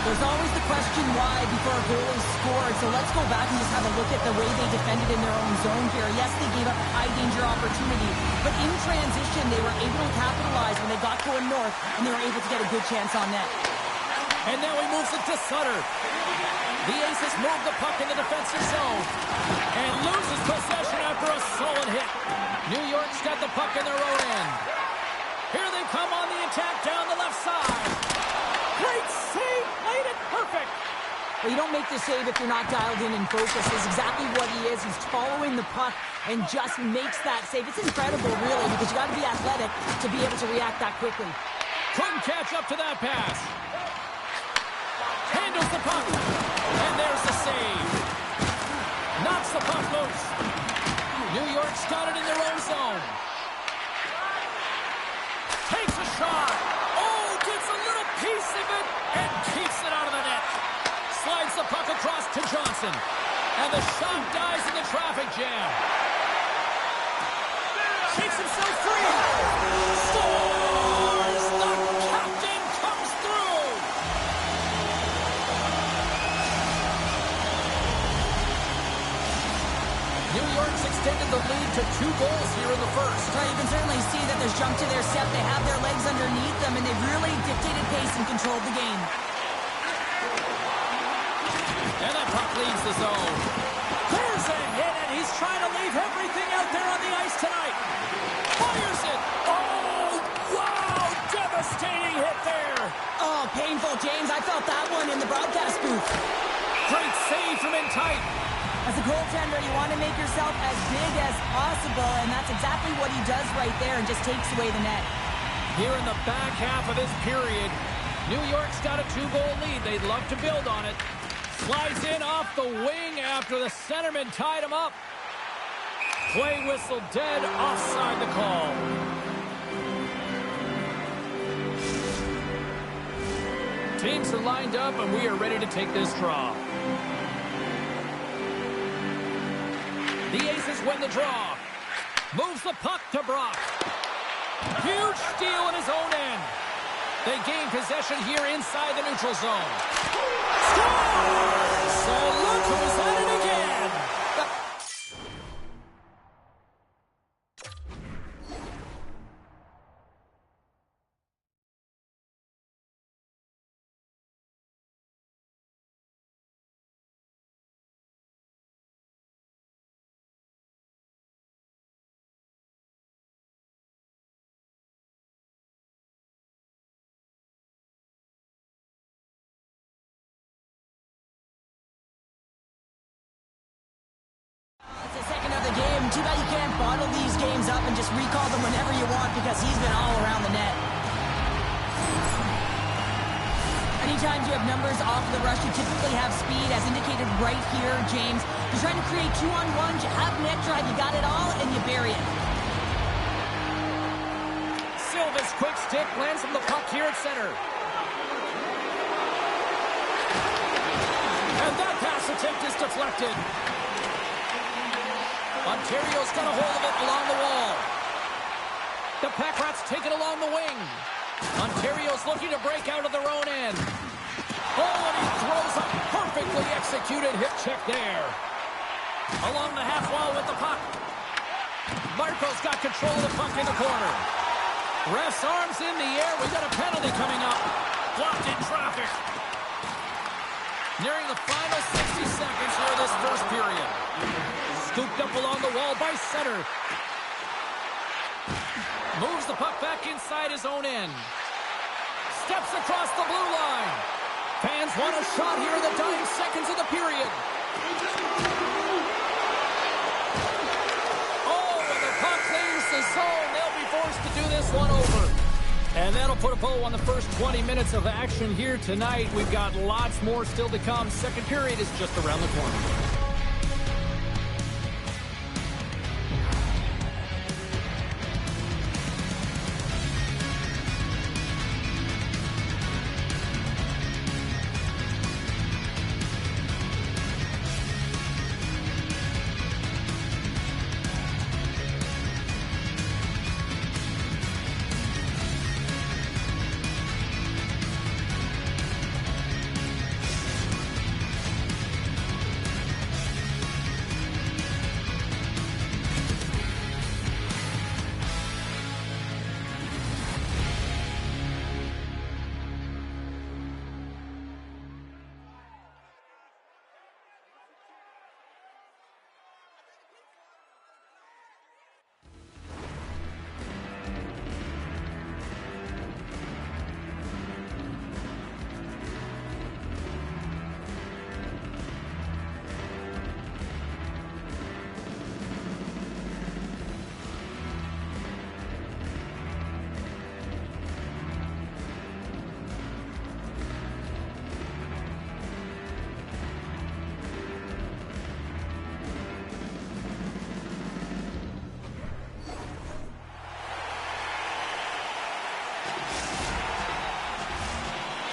There's always the question why before a goal is scored, so let's go back and just have a look at the way they defended in their own zone here. Yes, they gave up a high-danger opportunity, but in transition, they were able to capitalize when they got going north, and they were able to get a good chance on net. And now he moves it to Sutter. The Aces move the puck in the defensive zone and loses possession after a solid hit. New York's got the puck in their own end. Here they come on the attack down the left side. Great save, played it perfect. Well, you don't make the save if you're not dialed in and focused. It's exactly what he is. He's following the puck and just makes that save. It's incredible, really, because you got to be athletic to be able to react that quickly. Couldn't catch up to that pass. Handles the puck. And there's the save. Knocks the puck loose. New York's got it in their own zone. Takes a shot. Oh, gets a little piece of it and keeps it out of the net. Slides the puck across to Johnson. And the shot dies in the traffic jam. Shakes himself free. Scores! The captain comes through. New York's extended the lead to 2 goals here in the first. Well, you can certainly see that there's jump to their step. They have their legs underneath them, and they've really dictated pace and controlled the game. And that puck leaves the zone. There's a hit, and he's trying to leave everything out there on the ice tonight. Fires it. Oh, wow, devastating hit there. Oh, painful, James. I felt that one in the broadcast booth. Great save from in tight. As a goaltender, you want to make yourself as big as possible, and that's exactly what he does right there and just takes away the net. Here in the back half of this period, New York's got a 2-goal lead. They'd love to build on it. Slides in off the wing after the centerman tied him up. Play whistle dead, offside the call. Teams are lined up, and we are ready to take this draw. The Aces win the draw. Moves the puck to Brock. Huge steal in his own end. They gain possession here inside the neutral zone. Scores! So look who's at it again. bottle these games up and just recall them whenever you want because he's been all around the net. Anytime you have numbers off of the rush, you typically have speed, as indicated right here, James. You're trying to create 2-on-1s, you have net drive, you got it all, and you bury it. Silva's quick stick lands from the puck here at center. And that pass attempt is deflected. Ontario's got a hold of it along the wall. The Packrats take it along the wing. Ontario's looking to break out of their own end. Oh, and he throws a perfectly executed hip check there. Along the half wall with the puck. Marco's got control of the puck in the corner. Ref's arms in the air. We got a penalty coming up. Blocked in traffic. Nearing the final 60 seconds here of this first period. Scooped up along the wall by center. Moves the puck back inside his own end. Steps across the blue line. Fans want a shot here in the dying seconds of the period. Oh, and the puck leaves the zone. They'll be forced to do this one over. And that'll put a bow on the first 20 minutes of action here tonight. We've got lots more still to come. Second period is just around the corner.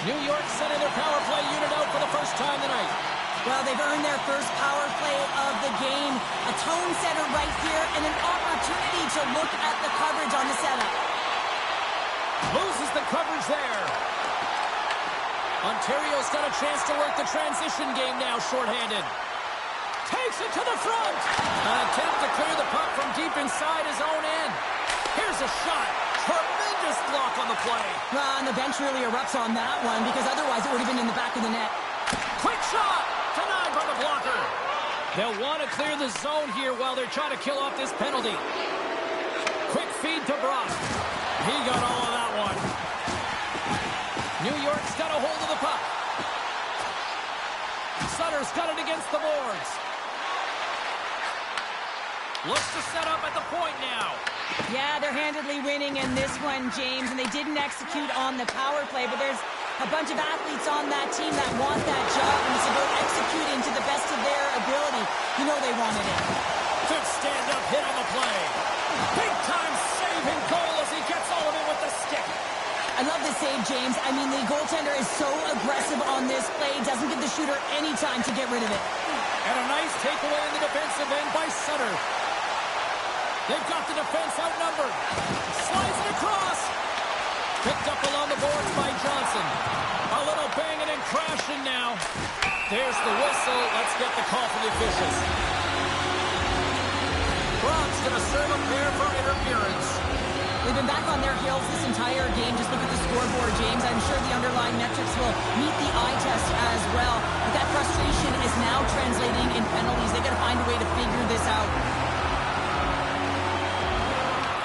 New York sending their power play unit out for the first time tonight. Well, they've earned their first power play of the game. A tone setter right here and an opportunity to look at the coverage on the setup. Loses the coverage there. Ontario's got a chance to work the transition game now, shorthanded. Takes it to the front. An attempt to clear the puck from deep inside his own end. Here's a shot. Tremendous block on the play. And the bench really erupts on that one because otherwise it would have been in the back of the net. Quick shot. Denied by the blocker. They'll want to clear the zone here while they're trying to kill off this penalty. Quick feed to Brock. He got all of that one. New York's got a hold of the puck. Sutter's got it against the boards. Looks to set up at the point now. Yeah, they're handedly winning in this one, James, and they didn't execute on the power play, but there's a bunch of athletes on that team that want that job, and it's about executing to the best of their ability. You know they wanted it. Good stand-up hit on the play. Big-time save and goal as he gets all of it with the stick. I love this save, James. I mean, the goaltender is so aggressive on this play, doesn't give the shooter any time to get rid of it. And a nice takeaway in the defensive end by Sutter. They've got the defense outnumbered. Slides it across. Picked up along the boards by Johnson. A little banging and crashing now. There's the whistle. Let's get the call from the officials. Brock's going to serve a pair for interference. They've been back on their heels this entire game. Just look at the scoreboard, James. I'm sure the underlying metrics will meet the eye test as well. But that frustration is now translating in penalties. They've got to find a way to figure this out.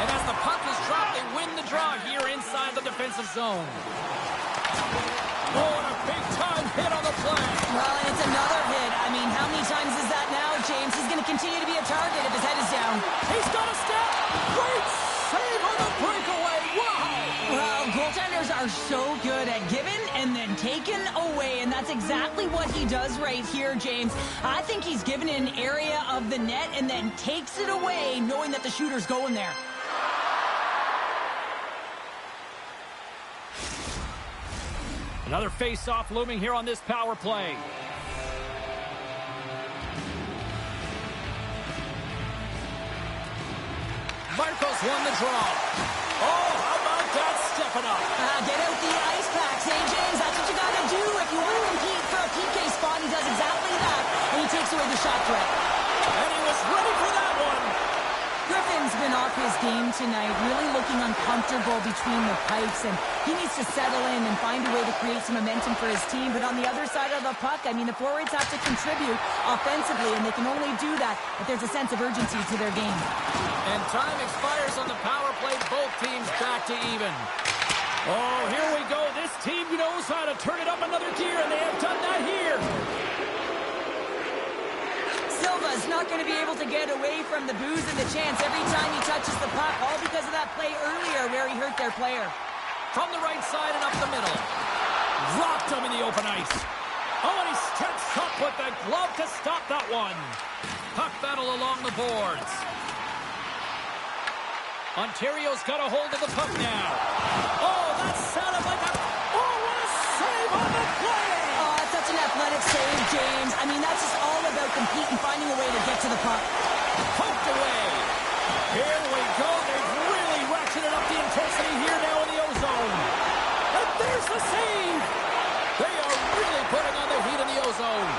And as the puck is dropped, they win the draw here inside the defensive zone. Oh, and a big-time hit on the play. Well, and it's another hit. I mean, how many times is that now, James? He's going to continue to be a target if his head is down. He's got a step. Great save on the breakaway. Wow. Well, goaltenders are so good at giving and then taking away, and that's exactly what he does right here, James. I think he's given an area of the net and then takes it away, knowing that the shooter's going there. Another face-off looming here on this power play. Marcos won the draw. Oh, how about that stepping up? Get out the ice packs, hey, James? That's what you got to do if you want to compete for a PK spot. He does exactly that, and he takes away the shot threat. And he was ready for that one. Griffin's been off his game tonight, really looking uncomfortable between the pipes, and he needs to settle in and find a way to create some momentum for his team. But on the other side of the puck, I mean, the forwards have to contribute offensively, and they can only do that if there's a sense of urgency to their game. And time expires on the power play. Both teams back to even. Oh, here we go. This team knows how to turn it up another gear, and they have done that here. Silva's not going to be able to get away from the booze and the chance every time he touches the puck, all because of that play earlier where he hurt their player. From the right side and up the middle. Rocked him in the open ice. Oh, and he steps up with the glove to stop that one. Puck battle along the boards. Ontario's got a hold of the puck now. Oh, that sounded like a... Oh, what a save on the play! Oh, such an athletic save, James. I mean, that's just all about competing, finding a way to get to the puck. Poked away. Here we go. They've really ratcheted up the intensity here now in the ozone. And there's the save. They are really putting on the heat in the ozone.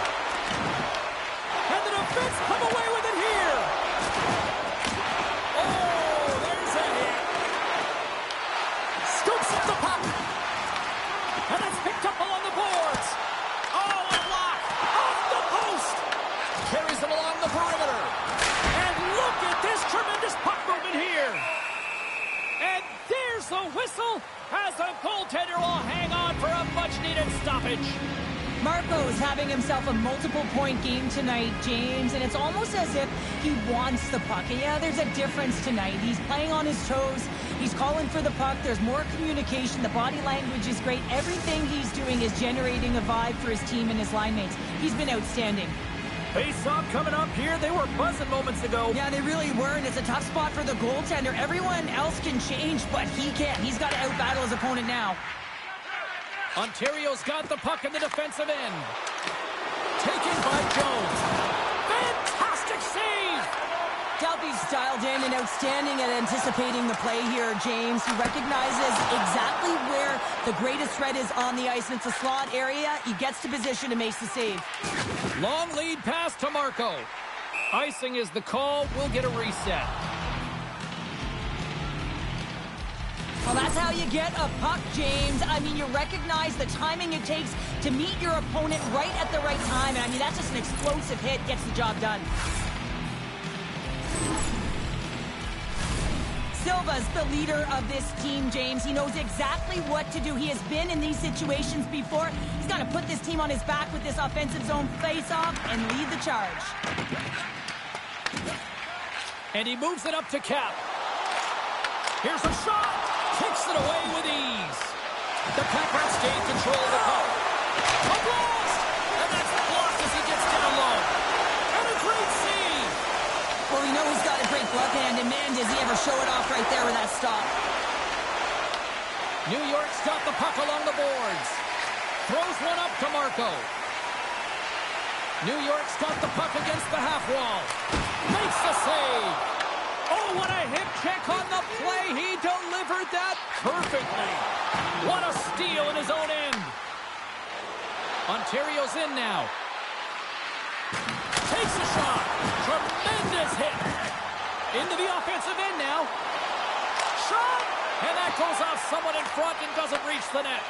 And the defense come away with it here. Oh, there's a hit. Scoops up the puck. And it's picked up along the boards. Oh, a block. Off the post. Carries it along the perimeter. And look at this tremendous puck movement here. And there's the whistle as the goaltender will hang on for a much-needed stoppage. Marco's having himself a multiple-point game tonight, James, and it's almost as if he wants the puck. And yeah, there's a difference tonight. He's playing on his toes. He's calling for the puck. There's more communication. The body language is great. Everything he's doing is generating a vibe for his team and his line mates. He's been outstanding. Face-off coming up here. They were buzzing moments ago. Yeah, they really were, and it's a tough spot for the goaltender. Everyone else can change, but he can't. He's got to outbattle his opponent now. Ontario's got the puck in the defensive end. Taken by Jones. Fantastic save! Dalby's dialed in and outstanding at anticipating the play here, James. He recognizes exactly where the greatest threat is on the ice, and it's a slot area. He gets to position and makes the save. Long lead pass to Marco. Icing is the call. We'll get a reset. Well, that's how you get a puck, James. I mean, you recognize the timing it takes to meet your opponent right at the right time. And I mean, that's just an explosive hit, gets the job done. Silva's the leader of this team, James. He knows exactly what to do. He has been in these situations before. He's got to put this team on his back with this offensive zone face-off and lead the charge. And he moves it up to Cap. Here's a shot. Kicks it away with ease. The Packers gain control of the puck. A blast! And that's blocked as he gets down low. And a great save. Well, we know he's got a great glove hand, and man, does he ever show it off right there with that stop. New York's got the puck along the boards. Throws one up to Marco. New York's got the puck against the half wall. Makes the save. Oh, what a hip check on the play. He delivered that perfectly. What a steal in his own end. Ontario's in now. Takes a shot. Tremendous hit. Into the offensive end now. Shot. And that goes off someone in front and doesn't reach the net.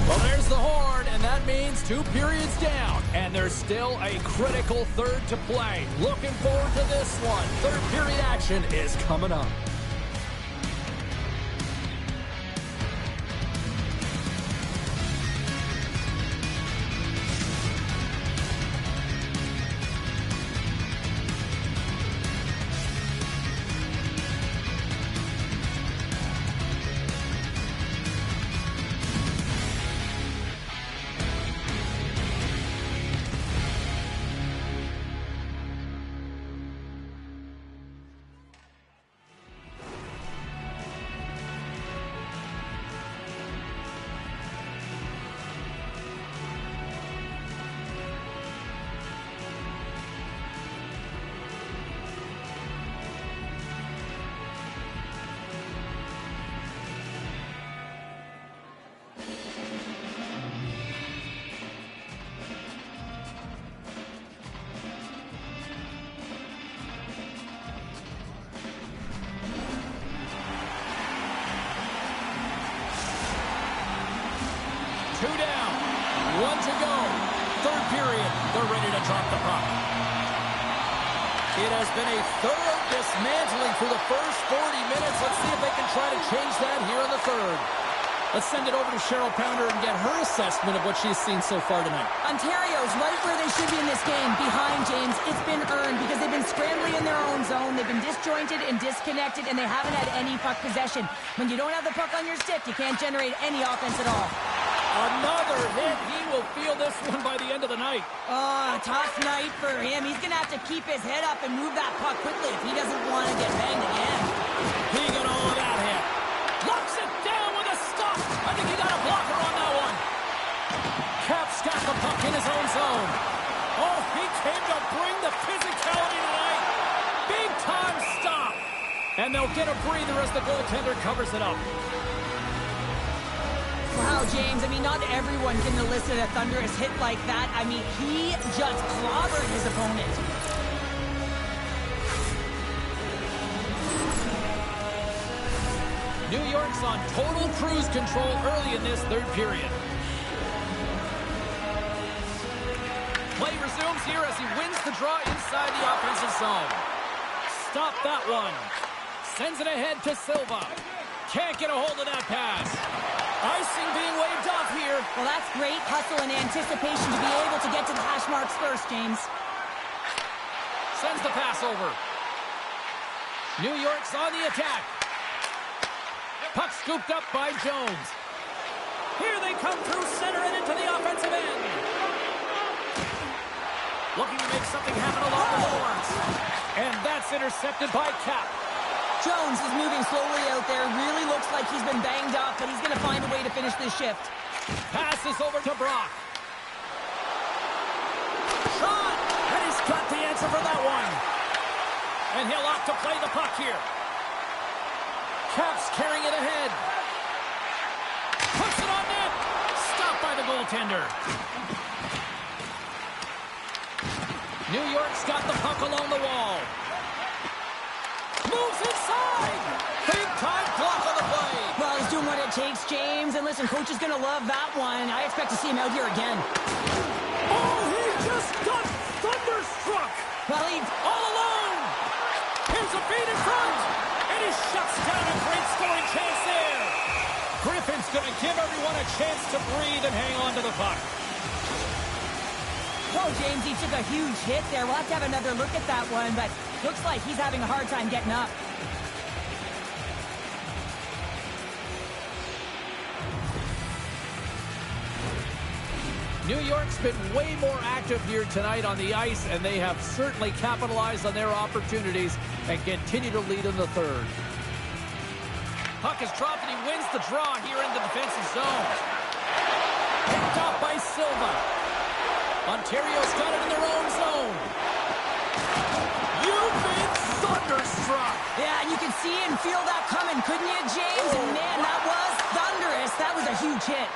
Well, there's the horn, and that means 2 periods down. And there's still a critical third to play. Looking forward to this one. Third period action is coming up. to go. Third period. They're ready to drop the puck. It has been a thorough dismantling through the first 40 minutes. Let's see if they can try to change that here in the third. Let's send it over to Cheryl Pounder and get her assessment of what she's seen so far tonight. Ontario's right where they should be in this game, behind James. It's been earned because they've been scrambling in their own zone. They've been disjointed and disconnected, and they haven't had any puck possession. When you don't have the puck on your stick, you can't generate any offense at all. Another hit. He will feel this one by the end of the night. Oh, tough night for him. He's going to have to keep his head up and move that puck quickly if he doesn't want to get banged again. He got all of that hit. Locks it down with a stop. I think he got a blocker on that one. Cap's got the puck in his own zone. Oh, he came to bring the physicality tonight. Big time stop. And they'll get a breather as the goaltender covers it up. Wow, James, I mean, not everyone can elicit a thunderous hit like that. I mean, he just clobbered his opponent. New York's on total cruise control early in this third period. Play resumes here as he wins the draw inside the offensive zone. Stop that one. Sends it ahead to Silva. Can't get a hold of that pass. Icing being waved off here. Well, that's great hustle and anticipation to be able to get to the hash marks first, James. Sends the pass over. New York's on the attack. Puck scooped up by Jones. Here they come through center and into the offensive end. Looking to make something happen along the boards. And that's intercepted by Cap. Jones is moving slowly out there. Really looks like he's been banged up, but he's going to find a way to finish this shift. Passes over to Brock. Shot! And he's got the answer for that one. And he'll opt to play the puck here. Caps carrying it ahead. Puts it on net. Stopped by the goaltender. New York's got the puck along the wall. Moves inside. Big time block on the play. Well, he's doing what it takes, James. And listen, coach is going to love that one. I expect to see him out here again. Oh, he just got thunderstruck. Well, he... all alone. Here's a feed in front. And he shuts down a great scoring chance there. Griffin's going to give everyone a chance to breathe and hang on to the puck. Oh, James, he took a huge hit there. We'll have to have another look at that one, but looks like he's having a hard time getting up. New York's been way more active here tonight on the ice, and they have certainly capitalized on their opportunities and continue to lead in the third. Puck is dropped, and he wins the draw here in the defensive zone. Picked up by Silva. Ontario's got it in their own zone. You've been thunderstruck. Yeah, and you can see and feel that coming, couldn't you, James? And man, that was thunderous. That was a huge hit.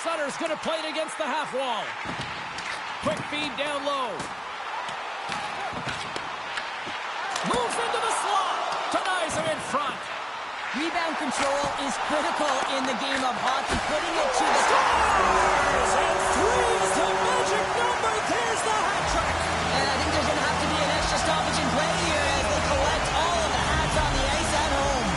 Sutter's going to play it against the half wall. Quick feed down low. Moves into the slot. Denies him in front. Rebound control is critical in the game of hockey. Putting it to the... Scores and threes the magic number. There's the hat trick. And I think there's going to have to be an extra stoppage in play here as they collect all of the hats on the ice at home.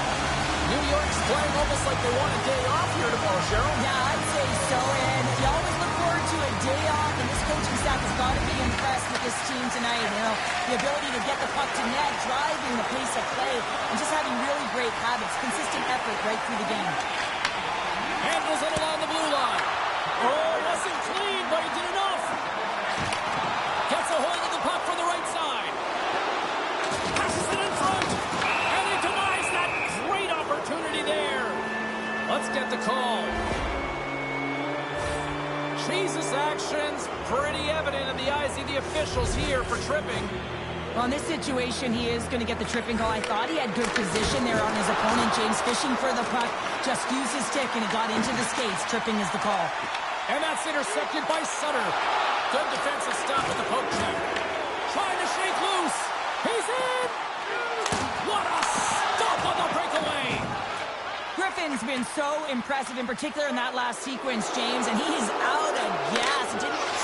New York's playing almost like they want a day off here tomorrow, Cheryl. Yeah, I'd say so. And you always look forward to a day off, and this coaching staff has got to be impressed with this team tonight. You know, the ability to get the puck to net, driving the pace of play, and just having really great habits, consistent effort right through the game. Handles it along the blue line. Oh, wasn't clean, but he did enough. Gets a hold of the puck from the right side. Passes it in front. And he denies that great opportunity there. Let's get the call. Jesus' actions pretty evident in the eyes of the officials here for tripping. Well, in this situation, he is going to get the tripping call. I thought he had good position there on his opponent. James fishing for the puck, just used his stick, and it got into the skates. Tripping is the call. And that's intercepted by Sutter. Good defensive stop with the poke check. Trying to shake loose. He's in! What a stop on the breakaway! Griffin's been been so impressive, in particular in that last sequence, James, and he's out of gas.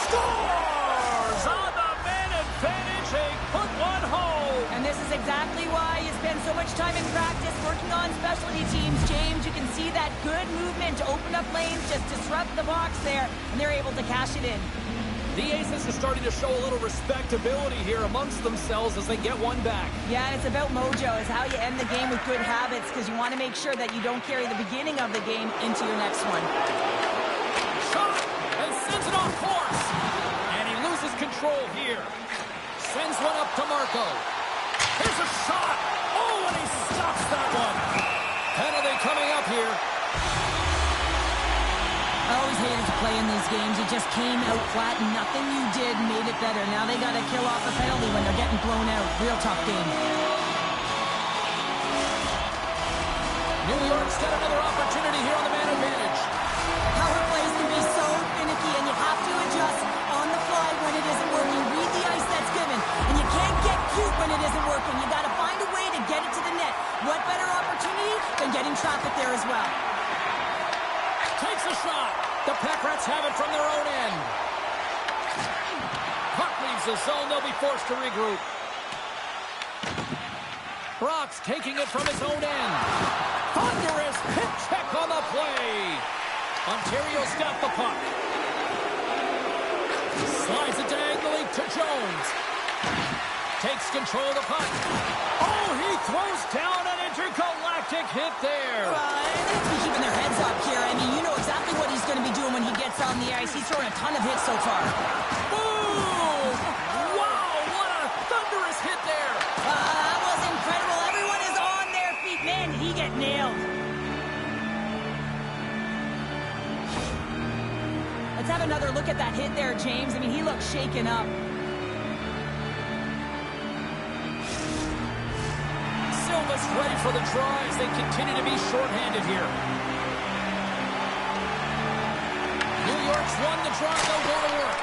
Scores on the man advantage. They put one home. And this is exactly why you spend so much time in practice working on specialty teams, James. You can see that good movement to open up lanes, just disrupt the box there, and they're able to cash it in. The Aces are starting to show a little respectability here amongst themselves as they get one back. Yeah, and it's about mojo. It's how you end the game with good habits, because you want to make sure that you don't carry the beginning of the game into your next one. Shot! And sends it off course. And he loses control here. Sends one up to Marco. Here's a shot. Oh, and he stops that one. Penalty coming up here. I always hated to play in these games. You just came out flat and nothing you did made it better. Now they got to kill off a penalty when they're getting blown out. Real tough game. New York's got another opportunity here on the man advantage. Power plays can be so finicky, and you have to adjust on the fly when it isn't working. Read the ice that's given, and you can't get cute when it isn't working. You got to find a way to get it to the net. What better opportunity than getting traffic there as well? Takes a shot. The Packrats have it from their own end. Puck leaves the zone. They'll be forced to regroup. Brock's taking it from his own end. Thunderous hip check on the play. Ontario's got the puck. Slides it diagonally to Jones. Takes control of the puck. Oh, he throws down an intergalactic hit there. They'll be keeping their heads up here. I mean, you know exactly what he's going to be doing when he gets on the ice. He's throwing a ton of hits so far. Boom! Wow, what a thunderous hit there. That was incredible. Everyone is on their feet. Man, did he get nailed. Let's have another look at that hit there, James. I mean, he looks shaken up. Silva's ready for the draw as they continue to be shorthanded here. New York's won the draw. They'll go to work.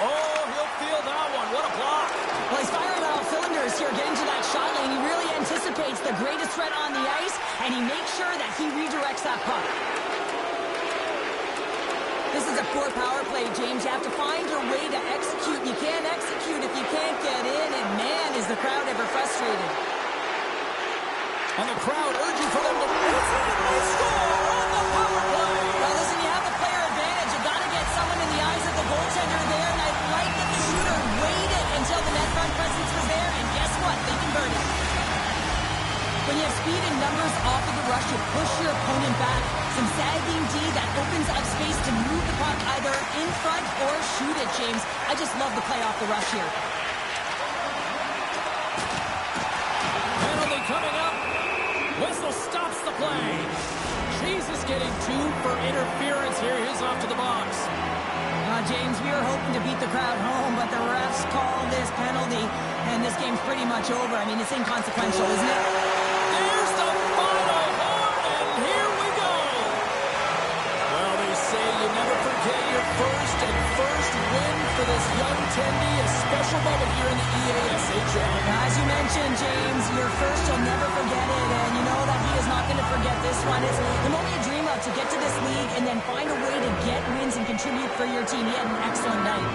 Oh, he'll feel that one. What a block. Well, he's firing on all cylinders here, getting to that shot lane. He really anticipates the greatest threat on the ice, and he makes sure that he redirects that puck. This is a poor power play, James. You have to find your way to execute. You can't execute if you can't get in, and man, is the crowd ever frustrated. And the crowd urging for them to score on the power play. Well, listen, you have the player advantage. You got to get someone in the eyes of the goaltender there, and I like that the shooter waited until the net front presence was there, and guess what? They converted. When you have speed and numbers off of the rush, you push your opponent back. Some sagging D that opens up space to move the puck either in front or shoot it, James. I just love the play off the rush here. Penalty coming up. Whistle stops the play. Cheese is getting 2 for interference here. He's off to the box. James, we were hoping to beat the crowd home, but the refs call this penalty, and this game's pretty much over. I mean, it's inconsequential, isn't it? There's the final horn, and here we go. Well, they say you never forget your first win for this young Tendy, a special moment here in the EASHL. As you mentioned, James, your first, you'll never forget it, and you know that he is not going to forget this one. It's the moment you dream of, to get to this league and then find a way to get wins and contribute for your team. He had an excellent night.